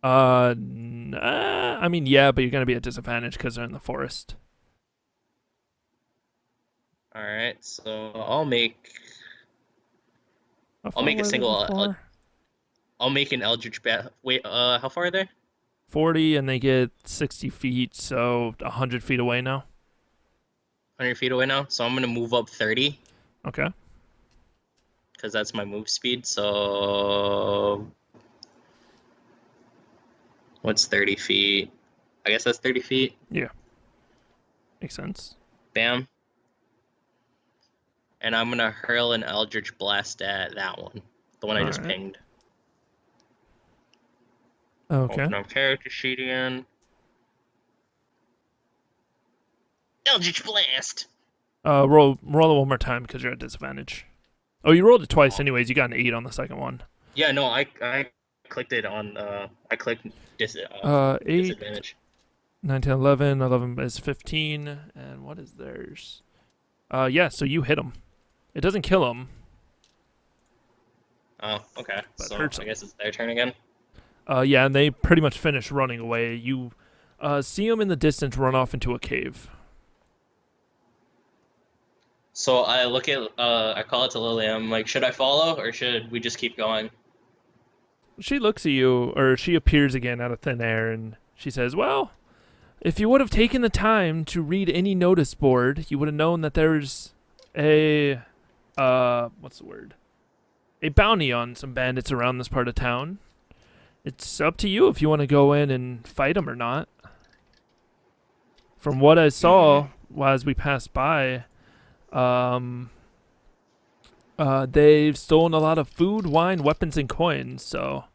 Speaker 1: I mean, yeah, but you're gonna be at disadvantage because they're in the forest.
Speaker 2: All right. So I'll make.
Speaker 1: How
Speaker 2: I'll
Speaker 1: far
Speaker 2: make a
Speaker 1: were they
Speaker 2: single.
Speaker 1: before?
Speaker 2: I'll make an Eldritch bat. Wait. How far are they?
Speaker 1: 40, and they get 60 feet, so 100 feet away now.
Speaker 2: 100 feet away now. So I'm gonna move up 30
Speaker 1: Okay.
Speaker 2: because that's my move speed. So what's 30 feet? I guess that's 30 feet.
Speaker 1: Yeah. Makes sense.
Speaker 2: Bam. And I'm gonna hurl an Eldritch blast at that one, the one I
Speaker 1: All
Speaker 2: just
Speaker 1: right.
Speaker 2: pinged.
Speaker 1: Okay.
Speaker 2: Open up character sheet again. Eldritch blast.
Speaker 1: Roll it one more time because you're at disadvantage. Oh, you rolled it twice
Speaker 2: Oh.
Speaker 1: anyways. You got an 8 on the second one.
Speaker 2: Yeah, no, I clicked it on. I clicked
Speaker 1: 8,
Speaker 2: disadvantage.
Speaker 1: 9, 10, 11. 11 is 15. And what is theirs? Yeah, so you hit him. It doesn't kill him,
Speaker 2: Oh, okay.
Speaker 1: but
Speaker 2: So
Speaker 1: hurts
Speaker 2: I
Speaker 1: him.
Speaker 2: guess it's their turn again.
Speaker 1: Yeah, and they pretty much finish running away. You see them in the distance run off into a cave.
Speaker 2: So I look at. I call it to Lily. I'm like, should I follow or should we just keep going?
Speaker 1: She looks at you, or she appears again out of thin air, and she says, "Well, if you would have taken the time to read any notice board, you would have known that there's a what's the word? A bounty on some bandits around this part of town. It's up to you if you want to go in and fight them or not. From what I saw as we passed by, they've stolen a lot of food, wine, weapons, and coins. So,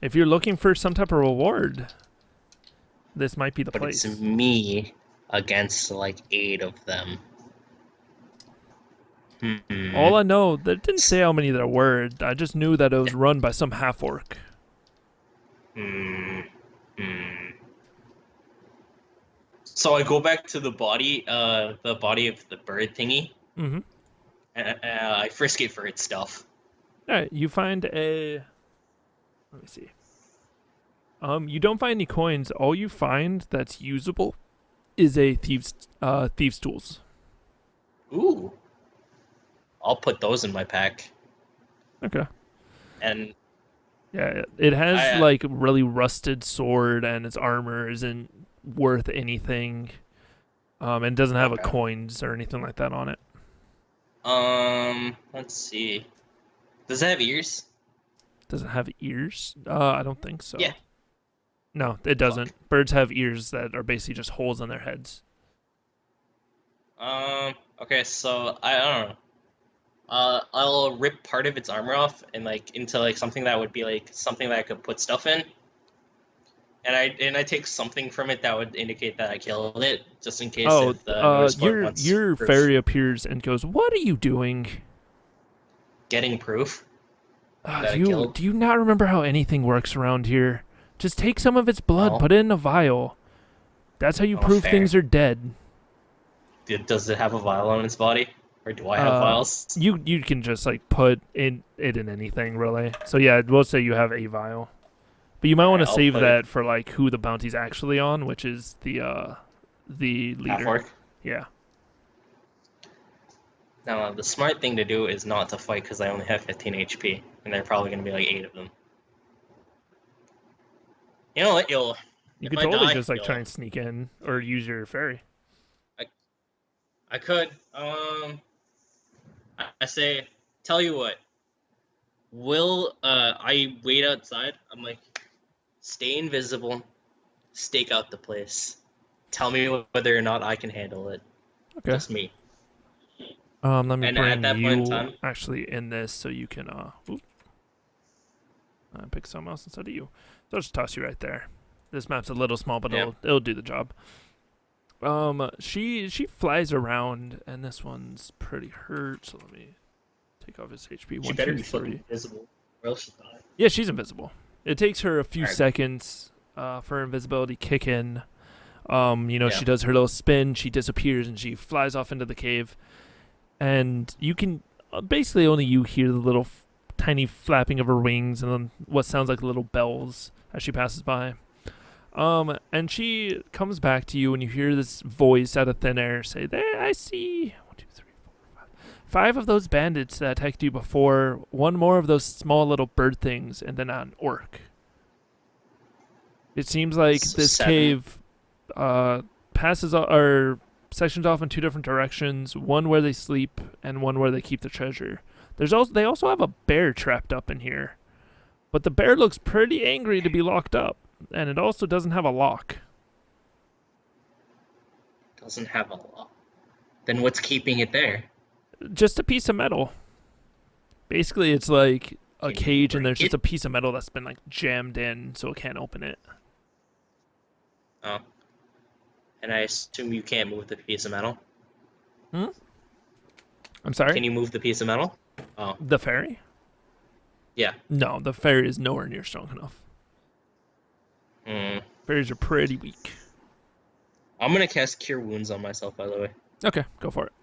Speaker 1: if you're looking for some type of reward, this might be the
Speaker 2: But
Speaker 1: place."
Speaker 2: it's me against like 8 of them.
Speaker 1: All I know, that didn't say how many there were. I just knew that it was run by some half orc.
Speaker 2: Hmm. Hmm. So I go back to the body of the bird thingy,
Speaker 1: Mm-hmm.
Speaker 2: and I frisk it for its stuff.
Speaker 1: All right, you find a Let me see. You don't find any coins. All you find that's usable is a thieves tools.
Speaker 2: Ooh, I'll put those in my pack.
Speaker 1: Okay.
Speaker 2: And
Speaker 1: Yeah, it has
Speaker 2: I
Speaker 1: like really rusted sword, and its armor isn't worth anything. And doesn't have a
Speaker 2: okay.
Speaker 1: coins or anything like that on it.
Speaker 2: Let's see. Does it have ears?
Speaker 1: Does it have ears? I don't think so.
Speaker 2: Yeah.
Speaker 1: No, it
Speaker 2: Fuck.
Speaker 1: doesn't. Birds have ears that are basically just holes in their heads.
Speaker 2: Okay, so I don't know. I'll rip part of its armor off and like into like something that would be like something that I could put stuff in, and I take something from it that would indicate that I killed it, just in case
Speaker 1: Oh,
Speaker 2: if the notice board wants
Speaker 1: your
Speaker 2: proof.
Speaker 1: fairy appears and goes, "What are you doing?
Speaker 2: Getting proof that I
Speaker 1: You
Speaker 2: killed?
Speaker 1: do you not remember how anything works around here? Just take some of its blood,
Speaker 2: No.
Speaker 1: put it in a vial. That's how you
Speaker 2: Oh,
Speaker 1: prove
Speaker 2: fair.
Speaker 1: things are dead.
Speaker 2: Does it have a vial on its body, or do I have vials?
Speaker 1: You can just like put it in anything really. So yeah, we'll say you have a vial, but you might
Speaker 2: All
Speaker 1: want
Speaker 2: right,
Speaker 1: to
Speaker 2: I'll
Speaker 1: save
Speaker 2: put it
Speaker 1: that for like who the bounty's actually on, which is the
Speaker 2: half
Speaker 1: leader.
Speaker 2: orc.
Speaker 1: Yeah.
Speaker 2: Now, the smart thing to do is not to fight because I only have 15 HP, and there are probably going to be like 8 of them. You know what?
Speaker 1: You
Speaker 2: If
Speaker 1: could
Speaker 2: I
Speaker 1: totally
Speaker 2: die,
Speaker 1: just like try and sneak in or use your fairy.
Speaker 2: I, I could. I say, tell you what. Will I wait outside? I'm like, stay invisible, stake out the place. Tell me whether or not I can handle it.
Speaker 1: Okay.
Speaker 2: Just me.
Speaker 1: Let me
Speaker 2: And at
Speaker 1: bring
Speaker 2: that point in
Speaker 1: you
Speaker 2: time,
Speaker 1: actually in this so you can pick someone else instead of you. So I'll just toss you right there. This map's a little small, but
Speaker 2: yeah,
Speaker 1: it'll do the job. She flies around, and this one's pretty hurt. So let me take off his HP.
Speaker 2: she
Speaker 1: One,
Speaker 2: better
Speaker 1: two,
Speaker 2: be fucking
Speaker 1: three.
Speaker 2: invisible, or else she'll die.
Speaker 1: Yeah, she's invisible. It takes her a few
Speaker 2: All right.
Speaker 1: seconds for her invisibility kick in.
Speaker 2: Yeah.
Speaker 1: She does her little spin, she disappears, and she flies off into the cave. And you can basically only you hear the little tiny flapping of her wings and then what sounds like little bells as she passes by. And she comes back to you, and you hear this voice out of thin air say, "There, I see 1, 2, 3, 4, 5. 5 of those bandits that attacked you before. One more of those small little bird things, and then an orc." It seems like
Speaker 2: So
Speaker 1: this
Speaker 2: 7.
Speaker 1: cave passes or sections off in 2 different directions. One where they sleep, and one where they keep the treasure. They also have a bear trapped up in here, but the bear looks pretty angry to be locked up, and it also doesn't have a lock.
Speaker 2: Doesn't have a lock. Then what's keeping it there?
Speaker 1: Just a piece of metal. Basically, it's like a
Speaker 2: Can you
Speaker 1: cage, and there's
Speaker 2: break
Speaker 1: just
Speaker 2: it?
Speaker 1: a piece of metal that's been like jammed in, so it can't open it.
Speaker 2: Oh. And I assume you can't move the piece of metal.
Speaker 1: Hmm? I'm sorry.
Speaker 2: Can you move the piece of metal? Oh,
Speaker 1: The fairy?
Speaker 2: yeah.
Speaker 1: No, the fairy is nowhere near strong enough.
Speaker 2: Hmm.
Speaker 1: Fairies are pretty weak.
Speaker 2: I'm gonna cast Cure Wounds on myself, by the way,
Speaker 1: Okay, go for it.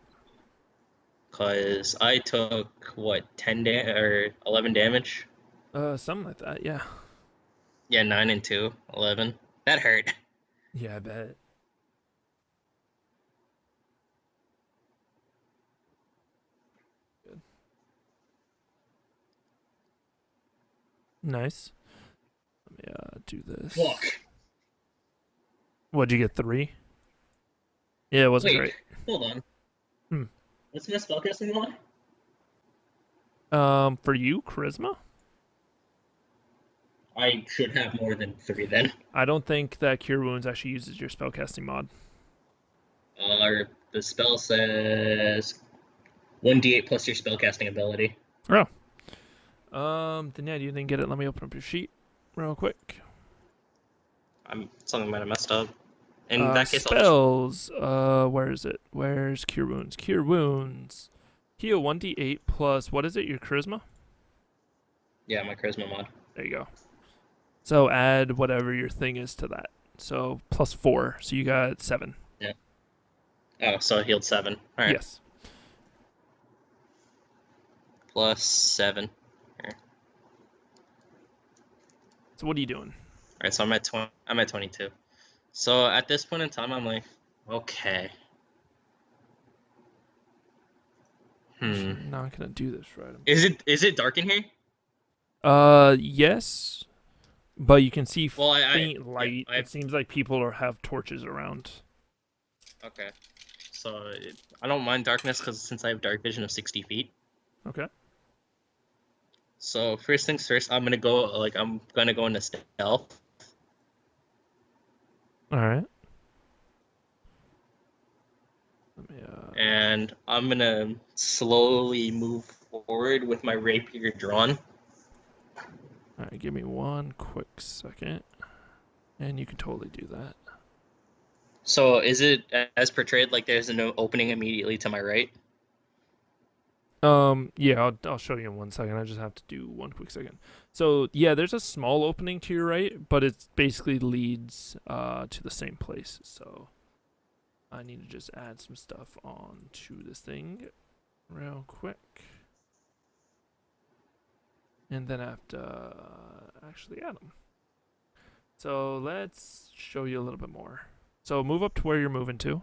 Speaker 2: because I took what 11 damage.
Speaker 1: Something like that. Yeah.
Speaker 2: Yeah, 9 and 2, 11. That hurt.
Speaker 1: Yeah, I bet. Good. Nice. Let me do this.
Speaker 2: Fuck.
Speaker 1: What'd you get? 3? Yeah, it wasn't
Speaker 2: Wait,
Speaker 1: great.
Speaker 2: hold on.
Speaker 1: Hmm.
Speaker 2: What's my spellcasting mod?
Speaker 1: For you, charisma?
Speaker 2: I should have more than 3 then.
Speaker 1: I don't think that Cure Wounds actually uses your spellcasting mod.
Speaker 2: The spell says 1d8 plus your spellcasting ability.
Speaker 1: Oh. Then yeah, you didn't get it. Let me open up your sheet real quick.
Speaker 2: Something might have messed up. In that case, I'll just...
Speaker 1: Spells. Where is it? Where's Cure Wounds? Cure Wounds. Heal 1d8 plus, what is it, your charisma?
Speaker 2: Yeah, my charisma mod.
Speaker 1: There you go. So add whatever your thing is to that. So plus 4. So you got 7.
Speaker 2: Yeah. Oh, so it healed 7. All right.
Speaker 1: Yes.
Speaker 2: Plus 7. Here.
Speaker 1: So what are you doing?
Speaker 2: All right, so I'm at 20. I'm at 22. So at this point in time, I'm like, okay.
Speaker 1: Actually, I'm not gonna do this right.
Speaker 2: Is it dark in here?
Speaker 1: Yes, but you can see
Speaker 2: Well,
Speaker 1: faint
Speaker 2: yeah,
Speaker 1: light. It seems like people have torches around.
Speaker 2: okay. So I don't mind darkness because since I have dark vision of 60 feet.
Speaker 1: Okay.
Speaker 2: So first things first, I'm gonna go into stealth.
Speaker 1: All right. Let me.
Speaker 2: And I'm gonna slowly move forward with my rapier drawn.
Speaker 1: All right. Give me one quick second, and you can totally do that.
Speaker 2: So is it as portrayed like there's no opening immediately to my right?
Speaker 1: Yeah, I'll show you in 1 second. I just have to do one quick second. So yeah, there's a small opening to your right, but it basically leads to the same place. So I need to just add some stuff on to this thing real quick. And then I have to actually add them. So let's show you a little bit more. So move up to where you're moving to.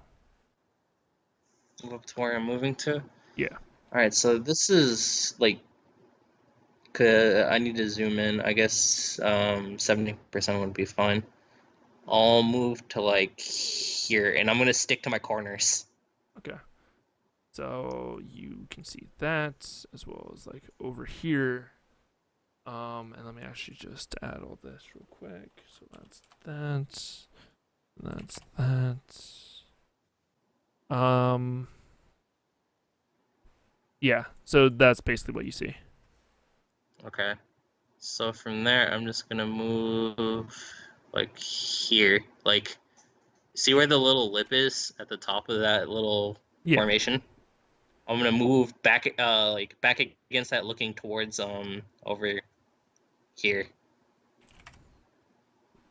Speaker 2: Move up to where I'm moving to.
Speaker 1: Yeah.
Speaker 2: All right, so this is like, I need to zoom in. I guess 70% would be fine. I'll move to like here, and I'm gonna stick to my corners.
Speaker 1: Okay. So you can see that as well as like over here. And let me actually just add all this real quick. So that's that. That's that. Yeah. So that's basically what you see.
Speaker 2: Okay. So from there, I'm just gonna move like here. Like, see where the little lip is at the top of that little
Speaker 1: Yeah.
Speaker 2: formation? I'm gonna move back, like back against that, looking towards over here.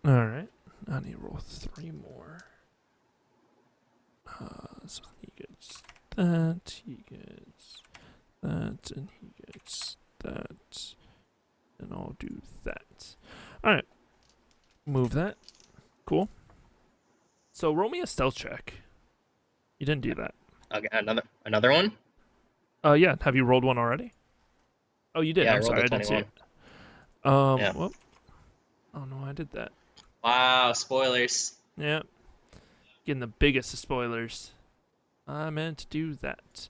Speaker 1: All right. I need to roll 3 more. So he gets that. He gets that, and he gets that. And I'll do that. All right. Move that. Cool. So roll me a stealth check. You didn't do that.
Speaker 2: Okay, another one.
Speaker 1: Yeah. Have you rolled one already? Oh, you did.
Speaker 2: Yeah, I
Speaker 1: I'm
Speaker 2: rolled
Speaker 1: sorry.
Speaker 2: a
Speaker 1: I didn't see
Speaker 2: 21.
Speaker 1: it.
Speaker 2: Yeah.
Speaker 1: Whoop. Oh no, I did that.
Speaker 2: Wow, spoilers.
Speaker 1: Yeah. Getting the biggest of spoilers. I meant to do that,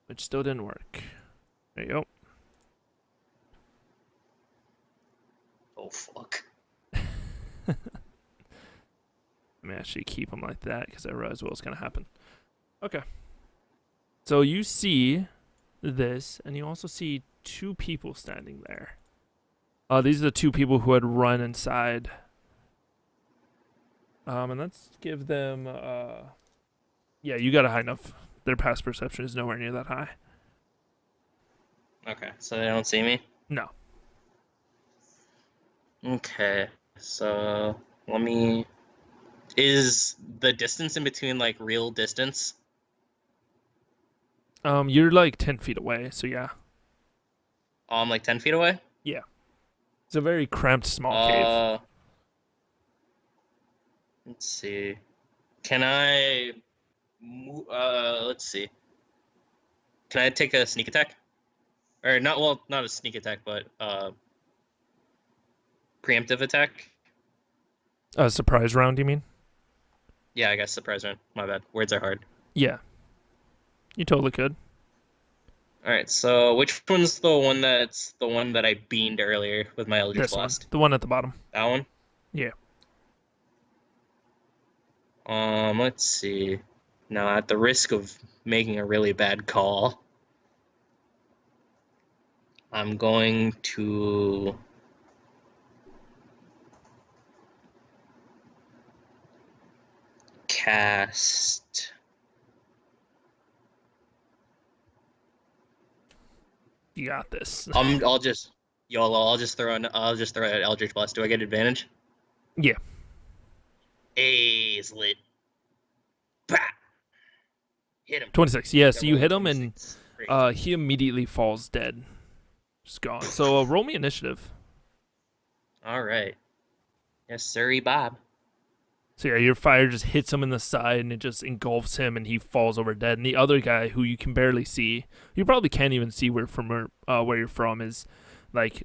Speaker 1: which still didn't work. There you go.
Speaker 2: Oh fuck.
Speaker 1: Let me actually keep them like that because I realized what was going to happen. Okay. So you see this, and you also see 2 people standing there. These are the 2 people who had run inside. And let's give them. Yeah, you got a high enough. Their past perception is nowhere near that high.
Speaker 2: Okay, so they don't see me.
Speaker 1: No.
Speaker 2: Okay, so let me. Is the distance in between like real distance?
Speaker 1: You're like 10 feet away, so yeah.
Speaker 2: Oh, I'm like 10 feet away?
Speaker 1: Yeah. It's a very cramped, small cave.
Speaker 2: Let's see. Can I let's see. Can I take a sneak attack? Or not, well, not a sneak attack, but preemptive attack?
Speaker 1: A surprise round, you mean?
Speaker 2: Yeah, I guess surprise round. My bad. Words are hard.
Speaker 1: Yeah. You totally could.
Speaker 2: All right, so which one's the one that's the one that I beamed earlier with my Eldritch
Speaker 1: This one.
Speaker 2: Blast?
Speaker 1: The one at the bottom.
Speaker 2: That one?
Speaker 1: Yeah.
Speaker 2: Let's see. Now, at the risk of making a really bad call, I'm going to cast.
Speaker 1: You got this.
Speaker 2: I'll just YOLO. I'll just throw an Eldritch Blast. Do I get advantage?
Speaker 1: Yeah.
Speaker 2: A's lit. Bah! Hit him.
Speaker 1: 26. Yeah, so you hit him, and
Speaker 2: 26. Great.
Speaker 1: he immediately falls dead. Just gone. So roll me initiative.
Speaker 2: All right. Yes, sirree, Bob.
Speaker 1: So yeah, your fire just hits him in the side and it just engulfs him and he falls over dead. And the other guy, who you can barely see, you probably can't even see where you're from, is like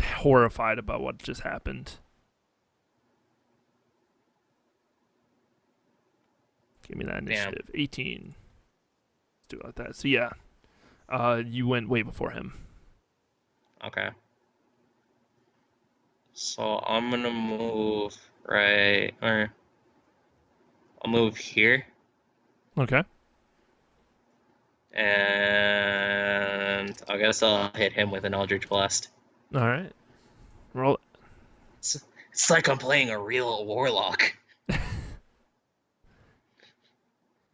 Speaker 1: horrified about what just happened. Give me that
Speaker 2: Damn.
Speaker 1: initiative. 18. Let's do it like that. So yeah, you went way before him.
Speaker 2: Okay. So I'm gonna move right, or I'll move here,
Speaker 1: Okay.
Speaker 2: and I guess I'll hit him with an Eldritch Blast.
Speaker 1: All right. Roll.
Speaker 2: It's like I'm playing a real warlock.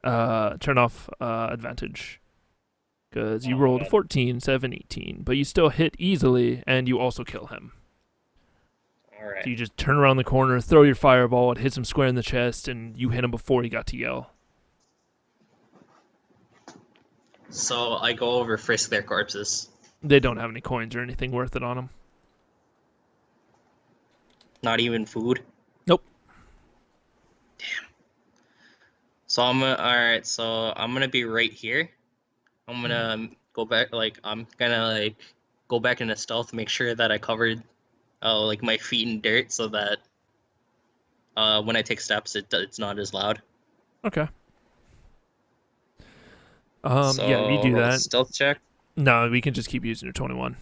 Speaker 1: Turn off advantage. Because you
Speaker 2: Oh my
Speaker 1: rolled a
Speaker 2: god.
Speaker 1: 14, 7, 18. But you still hit easily and you also kill him.
Speaker 2: All right.
Speaker 1: So you just turn around the corner, throw your fireball, it hits him square in the chest, and you hit him before he got to yell.
Speaker 2: So I go over frisk their corpses.
Speaker 1: They don't have any coins or anything worth it on them.
Speaker 2: Not even food.
Speaker 1: Nope.
Speaker 2: So all right. So I'm gonna be right here. I'm gonna go back. Like I'm gonna like go back into stealth, make sure that I covered like my feet in dirt, so that when I take steps, it's not as loud.
Speaker 1: Okay. Yeah, you
Speaker 2: So
Speaker 1: do
Speaker 2: roll a
Speaker 1: that.
Speaker 2: stealth check.
Speaker 1: No, we can just keep using your 21.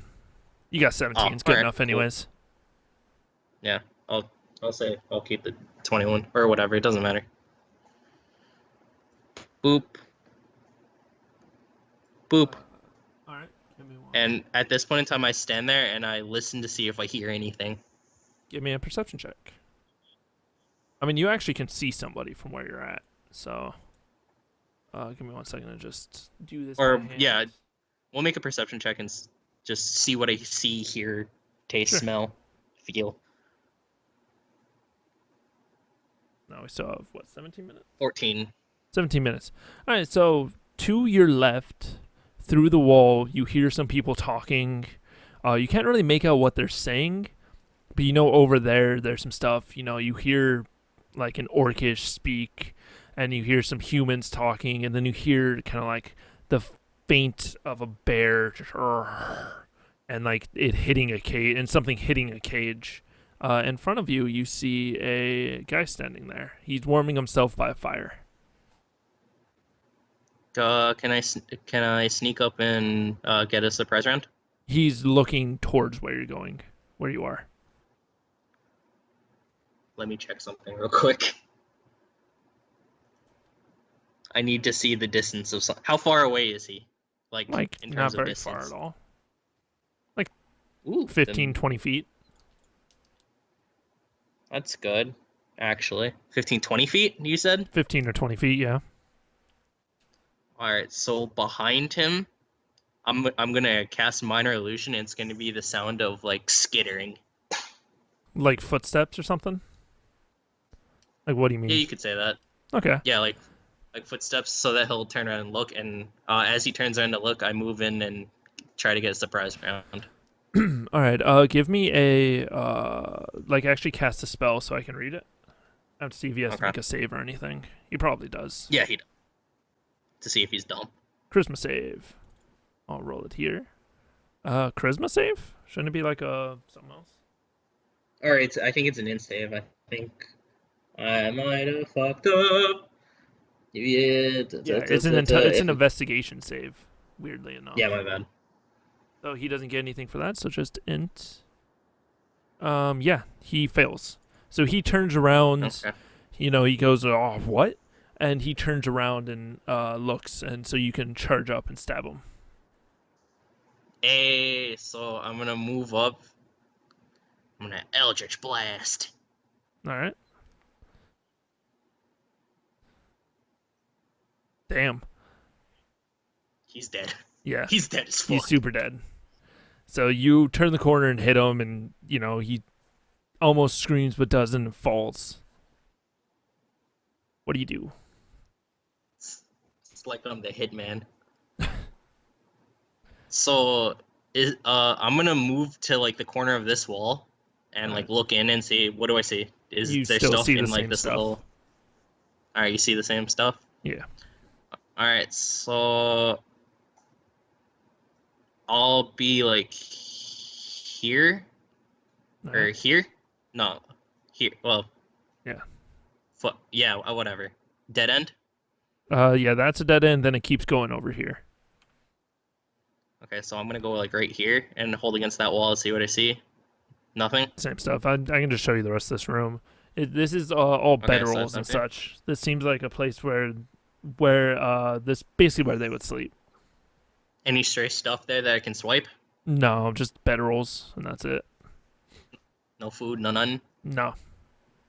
Speaker 1: You got 17.
Speaker 2: Oh,
Speaker 1: It's good
Speaker 2: all right,
Speaker 1: enough,
Speaker 2: cool.
Speaker 1: anyways.
Speaker 2: Yeah, I'll say I'll keep the 21 or whatever. It doesn't matter. Boop, boop.
Speaker 1: All right. Give me one.
Speaker 2: And at this point in time, I stand there and I listen to see if I hear anything.
Speaker 1: Give me a perception check. I mean, you actually can see somebody from where you're at. So, give me 1 second to just do this.
Speaker 2: Or
Speaker 1: by hand.
Speaker 2: yeah, we'll make a perception check and just see what I see, hear, taste,
Speaker 1: Sure.
Speaker 2: smell, feel.
Speaker 1: No, we still have, what, 17 minutes?
Speaker 2: 14.
Speaker 1: 17 minutes. All right, so to your left, through the wall, you hear some people talking. You can't really make out what they're saying, but you know over there, there's some stuff. You know, you hear like an orcish speak, and you hear some humans talking, and then you hear kind of like the faint of a bear, and like it hitting a cage, and something hitting a cage. In front of you, you see a guy standing there. He's warming himself by a fire.
Speaker 2: Can I sneak up and get a surprise round?
Speaker 1: He's looking towards where you're going, where you are.
Speaker 2: Let me check something real quick. I need to see the distance of how far away is he? Like in
Speaker 1: Not
Speaker 2: terms of
Speaker 1: very
Speaker 2: distance.
Speaker 1: far at all.
Speaker 2: Ooh,
Speaker 1: 15, 20 feet.
Speaker 2: That's good, actually. 15, 20 feet, you said?
Speaker 1: 15 or 20 feet, yeah.
Speaker 2: All right, so behind him, I'm gonna cast minor illusion, and it's gonna be the sound of like skittering.
Speaker 1: Like footsteps or something? Like, what do you mean?
Speaker 2: Yeah, you could say that.
Speaker 1: Okay.
Speaker 2: Yeah, like footsteps, so that he'll turn around and look, and as he turns around to look, I move in and try to get a surprise round.
Speaker 1: All right. Give me a actually cast a spell so I can read it. I have to see if he has to
Speaker 2: Okay.
Speaker 1: make a save or anything. He probably does.
Speaker 2: Yeah, he does. To see if he's dumb.
Speaker 1: Charisma save. I'll roll it here. Charisma save? Shouldn't it be like something else?
Speaker 2: All right, I think it's an int save. I think I might have fucked up. Yeah,
Speaker 1: It's an investigation save. Weirdly enough.
Speaker 2: Yeah, my bad.
Speaker 1: So he doesn't get anything for that. So just int. Yeah, he fails. So he turns around.
Speaker 2: Okay.
Speaker 1: You know, he goes, "Oh, what?" And he turns around and looks, and so you can charge up and stab him.
Speaker 2: Hey, so I'm gonna move up. I'm gonna Eldritch Blast.
Speaker 1: All right. Damn.
Speaker 2: He's dead.
Speaker 1: Yeah.
Speaker 2: He's dead as fuck.
Speaker 1: He's super dead. So you turn the corner and hit him, and you know he almost screams but doesn't and falls. What do you do?
Speaker 2: It's like I'm the hitman. So I'm gonna move to like the corner of this wall, and
Speaker 1: Alright.
Speaker 2: like look in and see what do I see? Is
Speaker 1: You
Speaker 2: there
Speaker 1: still
Speaker 2: stuff
Speaker 1: see the
Speaker 2: in like
Speaker 1: same
Speaker 2: this
Speaker 1: stuff.
Speaker 2: little? All right, you see the same stuff.
Speaker 1: Yeah.
Speaker 2: All right, so I'll be like here or
Speaker 1: Alright.
Speaker 2: here. No, here. Well,
Speaker 1: Yeah.
Speaker 2: yeah, whatever. Dead end.
Speaker 1: Yeah, that's a dead end. Then it keeps going over here.
Speaker 2: Okay, so I'm gonna go like right here and hold against that wall and see what I see. Nothing.
Speaker 1: Same stuff. I can just show you the rest of this room. This is all
Speaker 2: Okay, so it's
Speaker 1: bedrolls and
Speaker 2: empty.
Speaker 1: such. This seems like a place where this basically where they would sleep.
Speaker 2: Any stray stuff there that I can swipe?
Speaker 1: No, just bedrolls, and that's it.
Speaker 2: No food, no none.
Speaker 1: No,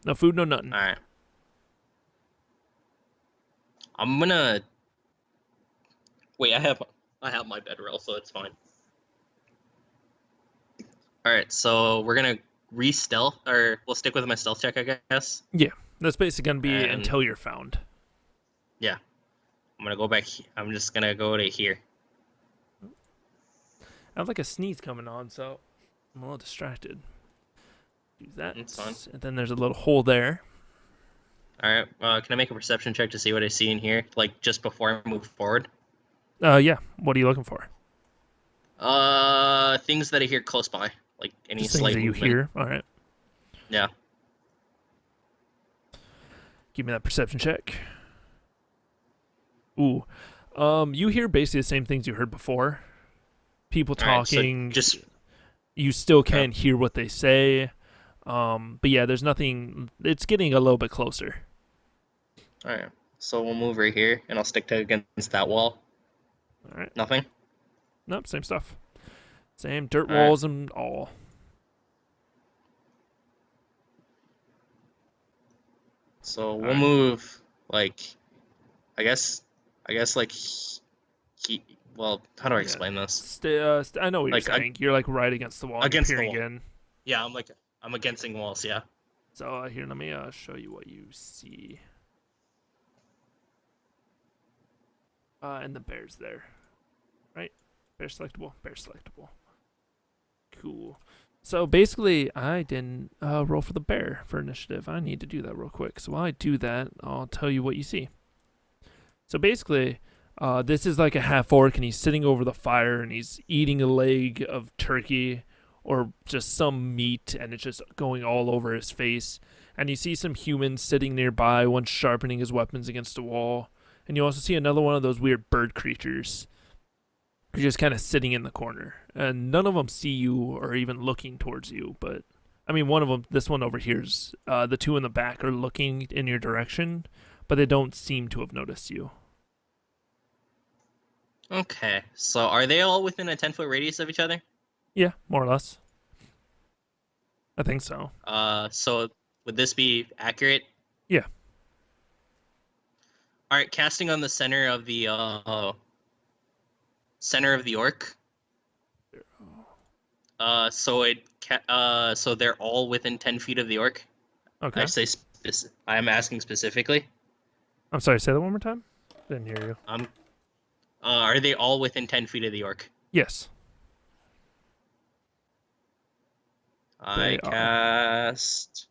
Speaker 1: no food, no nothing.
Speaker 2: All right. I'm gonna wait. I have my bedroll, so it's fine. All right, so we're gonna re-stealth, or we'll stick with my stealth check, I guess.
Speaker 1: Yeah, that's basically gonna be
Speaker 2: And
Speaker 1: until you're found.
Speaker 2: yeah, I'm gonna go back. I'm just gonna go to here.
Speaker 1: I have like a sneeze coming on, so I'm a little distracted. Do that,
Speaker 2: It's fine.
Speaker 1: and then there's a little hole there.
Speaker 2: All right. Can I make a perception check to see what I see in here, like just before I move forward?
Speaker 1: Yeah. What are you looking for?
Speaker 2: Things that I hear close by, like any
Speaker 1: Just things
Speaker 2: slight
Speaker 1: that you
Speaker 2: movement.
Speaker 1: hear. All right.
Speaker 2: Yeah.
Speaker 1: Give me that perception check. Ooh. You hear basically the same things you heard before. People
Speaker 2: All right. So
Speaker 1: talking.
Speaker 2: just
Speaker 1: You still
Speaker 2: yeah.
Speaker 1: can't hear what they say. But yeah, there's nothing. It's getting a little bit closer.
Speaker 2: All right. So we'll move right here, and I'll stick to against that wall.
Speaker 1: All right.
Speaker 2: Nothing.
Speaker 1: Nope. Same stuff. Same dirt
Speaker 2: All right.
Speaker 1: walls and all.
Speaker 2: So we'll
Speaker 1: All right.
Speaker 2: move like, I guess, like, well, how do I
Speaker 1: Yeah.
Speaker 2: explain this?
Speaker 1: I know what you're
Speaker 2: Like
Speaker 1: saying. You're like right against the wall. And you're
Speaker 2: against the
Speaker 1: peering
Speaker 2: wall.
Speaker 1: in.
Speaker 2: Yeah, I'm against walls. Yeah.
Speaker 1: So here, let me show you what you see. And the bear's there, right? Bear selectable. Bear selectable. Cool. So basically, I didn't roll for the bear for initiative. I need to do that real quick. So while I do that, I'll tell you what you see. So basically, this is like a half orc, and he's sitting over the fire, and he's eating a leg of turkey or just some meat, and it's just going all over his face. And you see some humans sitting nearby, one sharpening his weapons against a wall. And you also see another one of those weird bird creatures just kind of sitting in the corner. And none of them see you or even looking towards you. But, I mean, one of them, this one over here's, the two in the back are looking in your direction, but they don't seem to have noticed you.
Speaker 2: Okay. So are they all within a 10-foot radius of each other?
Speaker 1: Yeah, more or less. I think so.
Speaker 2: So would this be accurate?
Speaker 1: Yeah.
Speaker 2: All right. Casting on the center of the orc. So they're all within 10 feet of the orc.
Speaker 1: Okay.
Speaker 2: I'm asking specifically.
Speaker 1: I'm sorry, say that one more time? Didn't hear you.
Speaker 2: Are they all within 10 feet of the orc?
Speaker 1: Yes.
Speaker 2: I cast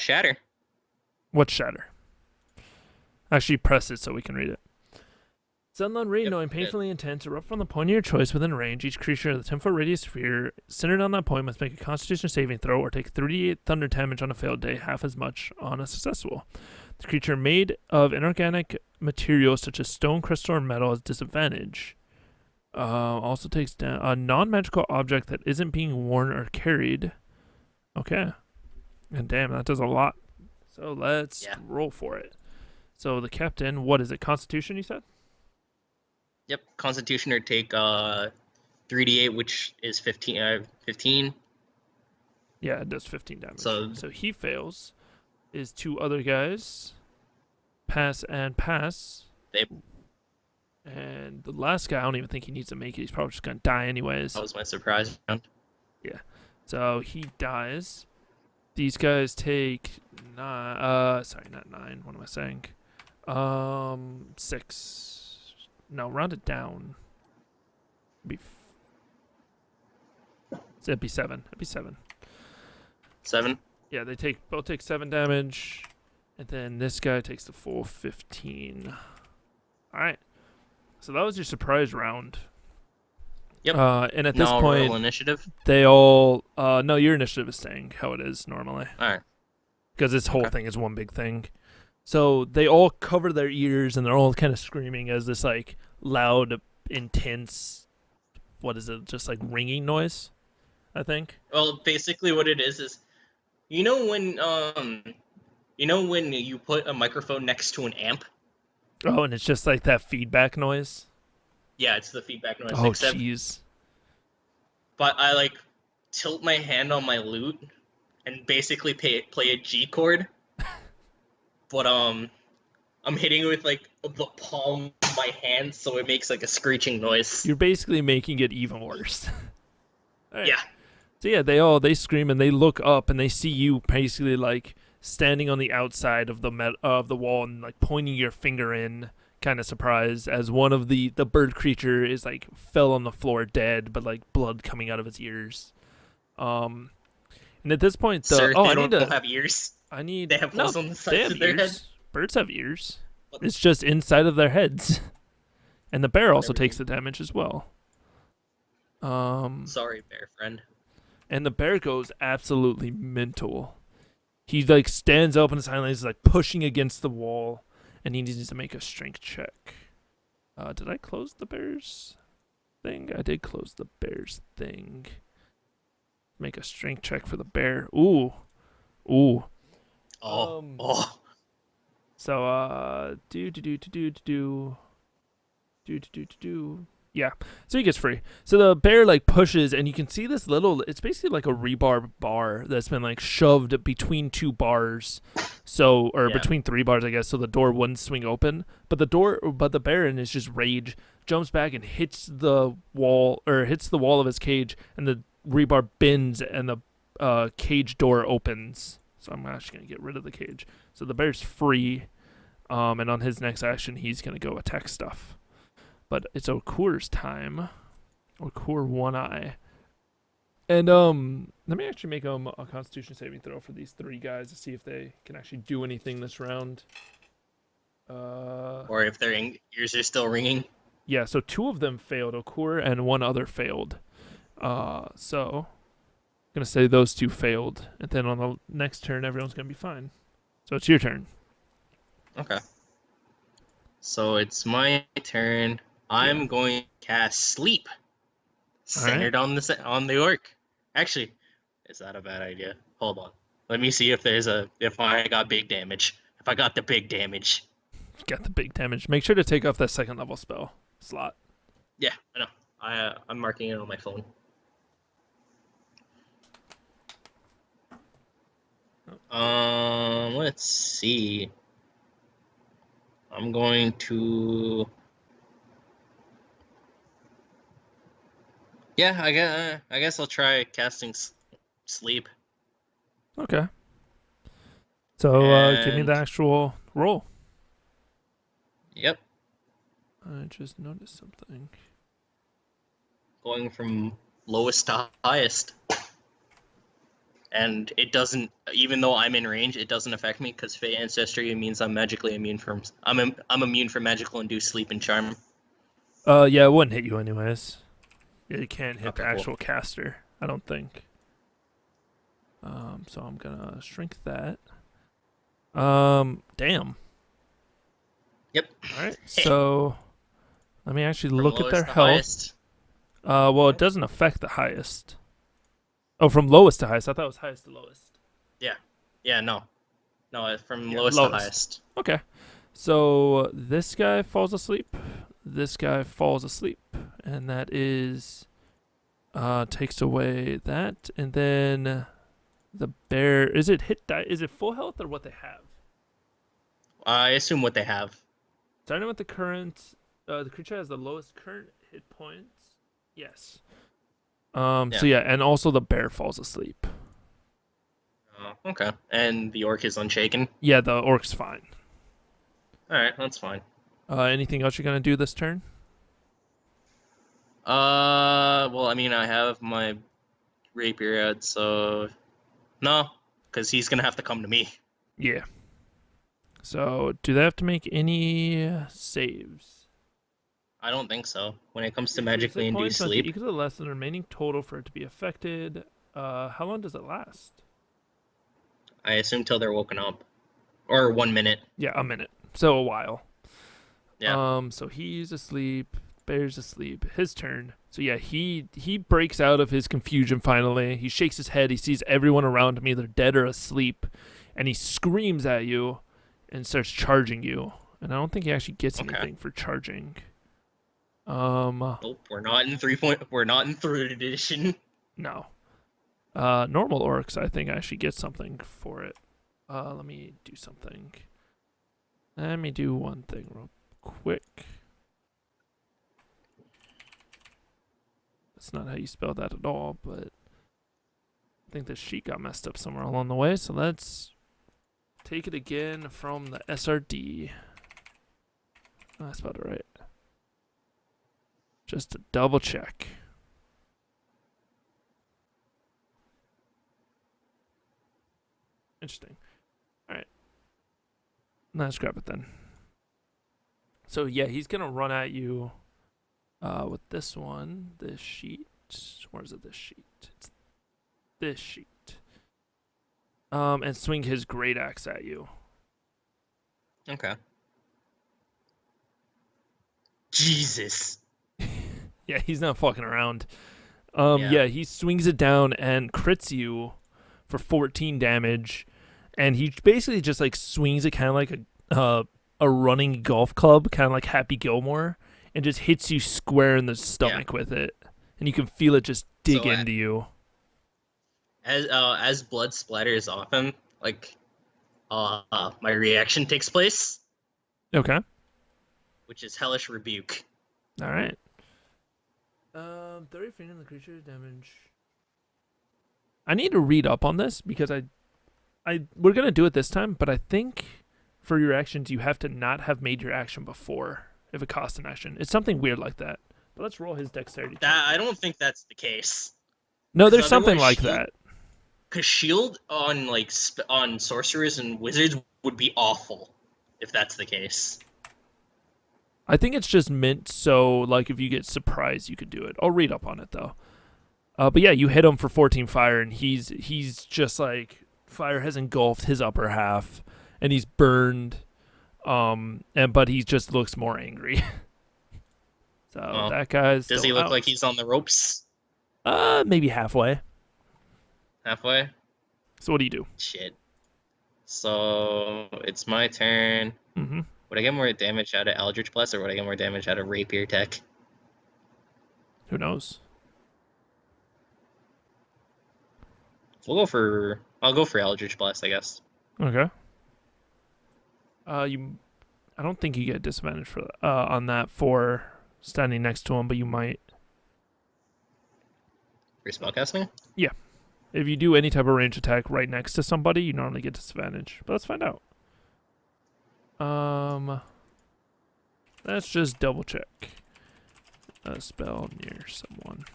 Speaker 2: Shatter.
Speaker 1: What's Shatter? Actually, press it so we can read it. Sunland ray,
Speaker 2: Yep,
Speaker 1: knowing
Speaker 2: good.
Speaker 1: painfully intense, erupt from the point of your choice within range. Each creature in the 10-foot radius sphere centered on that point must make a Constitution saving throw or take 38 thunder damage on a failed day, half as much on a successful. The creature made of inorganic materials such as stone, crystal, or metal has disadvantage. Also takes down a non-magical object that isn't being worn or carried. Okay. And damn, that does a lot. So let's roll for it. So the captain, what is it? Constitution, you said?
Speaker 2: Yep, Constitution or take 3d8, which is 15. 15.
Speaker 1: Yeah, it does 15 damage.
Speaker 2: So
Speaker 1: he fails. Is two other guys pass and pass. And the last guy, I don't even think he needs to make it. He's probably just gonna die anyways.
Speaker 2: That was my surprise round.
Speaker 1: Yeah. So he dies. These guys take 9. Sorry, not 9. What am I saying? 6. No, round it down. It'd be 7. It'd be 7.
Speaker 2: 7.
Speaker 1: Yeah, they both take 7 damage, and then this guy takes the full 15. All right. So that was your surprise round.
Speaker 2: Yep.
Speaker 1: And at this
Speaker 2: Now
Speaker 1: point,
Speaker 2: roll initiative.
Speaker 1: they all no, your initiative is staying how it is normally.
Speaker 2: All right.
Speaker 1: Because this whole thing is one big thing. So they all cover their ears and they're all kind of screaming as this like loud, intense, what is it? Just like ringing noise, I think.
Speaker 2: Well, basically what it is you know when you put a microphone next to an amp?
Speaker 1: Oh, and it's just like that feedback noise.
Speaker 2: Yeah, it's the feedback noise.
Speaker 1: Oh,
Speaker 2: Except,
Speaker 1: jeez.
Speaker 2: but I like tilt my hand on my lute and basically play a G chord. But I'm hitting with like the palm of my hand, so it makes like a screeching noise.
Speaker 1: You're basically making it even worse. Right.
Speaker 2: Yeah.
Speaker 1: So yeah, they scream and they look up and they see you basically like standing on the outside of the wall and like pointing your finger in, kind of surprised as one of the bird creature is like fell on the floor dead, but like blood coming out of its ears. And at this point,
Speaker 2: Sir, they don't have ears. They have holes on the sides of their head.
Speaker 1: Birds have ears. It's just inside of their heads. And the bear also takes the damage as well.
Speaker 2: Sorry, bear friend.
Speaker 1: And the bear goes absolutely mental. He like stands up and silently is like pushing against the wall, and he needs to make a strength check. Did I close the bear's thing? I did close the bear's thing. Make a strength check for the bear. Ooh. So yeah. So he gets free. So the bear like pushes, and you can see this little. It's basically like a rebar bar that's been like shoved between 2 bars. So between 3 bars, I guess. So the door wouldn't swing open. But the bear in his just rage jumps back and hits the wall of his cage, and the rebar bends, and the cage door opens. So I'm actually gonna get rid of the cage. So the bear's free, and on his next action, he's gonna go attack stuff. But it's Okur's time. Okur One Eye. And let me actually make a Constitution saving throw for these 3 guys to see if they can actually do anything this round.
Speaker 2: Or if their ears are still ringing.
Speaker 1: Yeah, so 2 of them failed, Okur, and 1 other failed. So I'm gonna say those 2 failed, and then on the next turn, everyone's gonna be fine. So it's your turn.
Speaker 2: Okay. So it's my turn. I'm going to cast Sleep, centered on the orc. Actually, is that a bad idea? Hold on. Let me see if I got big damage. If I got the big damage.
Speaker 1: Got the big damage. Make sure to take off that 2nd level spell slot.
Speaker 2: Yeah, I know. I'm marking it on my phone. Let's see. I'm going to. Yeah, I guess I'll try casting Sleep.
Speaker 1: Okay. So give me the actual roll.
Speaker 2: Yep.
Speaker 1: I just noticed something.
Speaker 2: Going from lowest to highest. And it doesn't, even though I'm in range, it doesn't affect me because Fey Ancestry means I'm magically immune from. I'm immune from magical induced sleep and charm.
Speaker 1: Yeah, it wouldn't hit you anyways. Yeah, you can't hit the actual
Speaker 2: cool.
Speaker 1: caster, I don't think. So I'm gonna shrink that. Damn.
Speaker 2: Yep.
Speaker 1: All right. So let me actually look at their health.
Speaker 2: Highest.
Speaker 1: Well, it doesn't affect the highest. Oh, from lowest to highest. I thought it was highest to lowest.
Speaker 2: Yeah. No, from lowest to highest.
Speaker 1: Okay. So this guy falls asleep. This guy falls asleep, and that is takes away that, and then the bear. Is it hit die? Is it full health or what they have?
Speaker 2: I assume what they have.
Speaker 1: Starting with the current, the creature has the lowest current hit points. Yes. So yeah, and also the bear falls asleep.
Speaker 2: Okay. And the orc is unshaken?
Speaker 1: Yeah, the orc's fine.
Speaker 2: Alright, that's fine.
Speaker 1: Anything else you're gonna do this turn?
Speaker 2: Well, I mean, I have my rapier out, so no, because he's gonna have to come to me.
Speaker 1: Yeah. So, do they have to make any saves?
Speaker 2: I don't think so. When it comes to
Speaker 1: Creature's
Speaker 2: magically
Speaker 1: hit
Speaker 2: induced
Speaker 1: points must be
Speaker 2: sleep,
Speaker 1: equal to less than the remaining total for it to be affected. How long does it last?
Speaker 2: I assume till they're woken up, or 1 minute.
Speaker 1: Yeah, a minute. So a while.
Speaker 2: Yeah.
Speaker 1: So he's asleep. Bear's asleep. His turn. So yeah, he breaks out of his confusion finally. He shakes his head. He sees everyone around him either dead or asleep, and he screams at you and starts charging you. And I don't think he actually gets
Speaker 2: Okay.
Speaker 1: anything for charging.
Speaker 2: Nope, we're not in 3 point. We're not in third edition.
Speaker 1: No. Normal orcs, I think, actually get something for it. Let me do something. Let me do one thing real quick. That's not how you spell that at all, but I think the sheet got messed up somewhere along the way, so let's take it again from the SRD. I spelled it right. Just to double check. Interesting. Alright. Let's grab it then. So yeah, he's gonna run at you with this one, this sheet. Or is it this sheet? It's this sheet. And swing his great axe at you.
Speaker 2: Okay. Jesus.
Speaker 1: Yeah, he's not fucking around.
Speaker 2: Yeah.
Speaker 1: Yeah, he swings it down and crits you for 14 damage, and he basically just like swings it kind of like a running golf club, kind of like Happy Gilmore, and just hits you square in the stomach with it, and you can feel it just dig
Speaker 2: So,
Speaker 1: into you.
Speaker 2: As blood splatters off him, like my reaction takes place,
Speaker 1: Okay.
Speaker 2: which is Hellish Rebuke.
Speaker 1: All right. 30 feet in the creature's damage. I need to read up on this because we're gonna do it this time, but I think for your actions you have to not have made your action before if it costs an action. It's something weird like that. But let's roll his dexterity.
Speaker 2: That I don't think that's the case.
Speaker 1: No, there's something like
Speaker 2: shield,
Speaker 1: that.
Speaker 2: Cause shield on on sorcerers and wizards would be awful if that's the case.
Speaker 1: I think it's just meant so like if you get surprised you could do it. I'll read up on it though. But yeah, you hit him for 14 fire, and he's just like fire has engulfed his upper half, and he's burned. But he just looks more angry. So that guy's.
Speaker 2: Does he look like he's on the ropes?
Speaker 1: Maybe halfway.
Speaker 2: Halfway.
Speaker 1: So what do you do?
Speaker 2: Shit. So it's my turn.
Speaker 1: Mm-hmm.
Speaker 2: Would I get more damage out of Eldritch Blast, or would I get more damage out of Rapier Tech?
Speaker 1: Who knows?
Speaker 2: I'll go for Eldritch Blast, I guess.
Speaker 1: Okay. I don't think you get disadvantage for on that for standing next to him, but you might.
Speaker 2: For spellcasting?
Speaker 1: Yeah. If you do any type of range attack right next to somebody, you normally get disadvantage. But let's find out. Let's just double check. A spell near someone.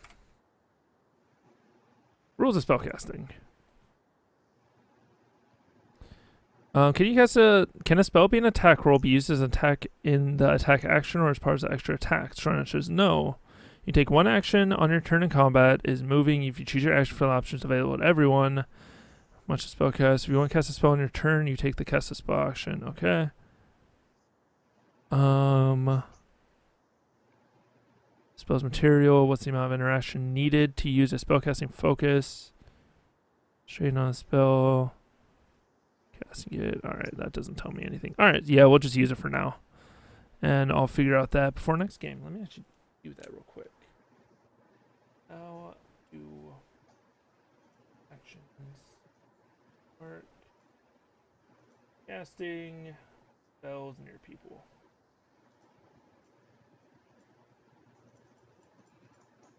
Speaker 1: Rules of spellcasting. Can a spell be an attack roll be used as an attack in the attack action or as part of the extra attack? Strong answer is no. You take one action on your turn in combat, is moving. If you choose your action, fill options available to everyone. Much of spellcast. If you want to cast a spell on your turn, you take the cast a spell action. Okay. Spells material. What's the amount of interaction needed to use a spellcasting focus? Straight on a spell. Casting it. Alright, that doesn't tell me anything. Alright, yeah, we'll just use it for now. And I'll figure out that before next game. Let me actually do that real quick. How do actions work? Casting spells near people.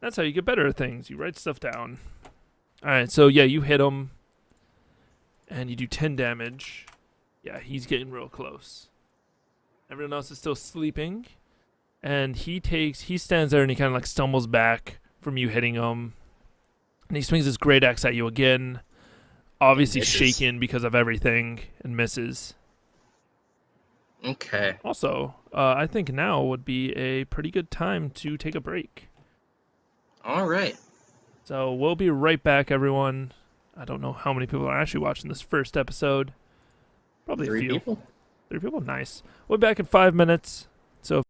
Speaker 1: That's how you get better at things. You write stuff down. Alright, so yeah, you hit him. And you do 10 damage. Yeah, he's getting real close. Everyone else is still sleeping. And he stands there and he kind of like stumbles back from you hitting him. And he swings his great axe at you again, obviously
Speaker 2: Misses.
Speaker 1: shaken because of everything, and misses.
Speaker 2: Okay.
Speaker 1: Also, I think now would be a pretty good time to take a break.
Speaker 2: All right.
Speaker 1: So we'll be right back, everyone. I don't know how many people are actually watching this first episode. Probably a
Speaker 2: 3
Speaker 1: few.
Speaker 2: people.
Speaker 1: 3 people? Nice. We'll be back in 5 minutes.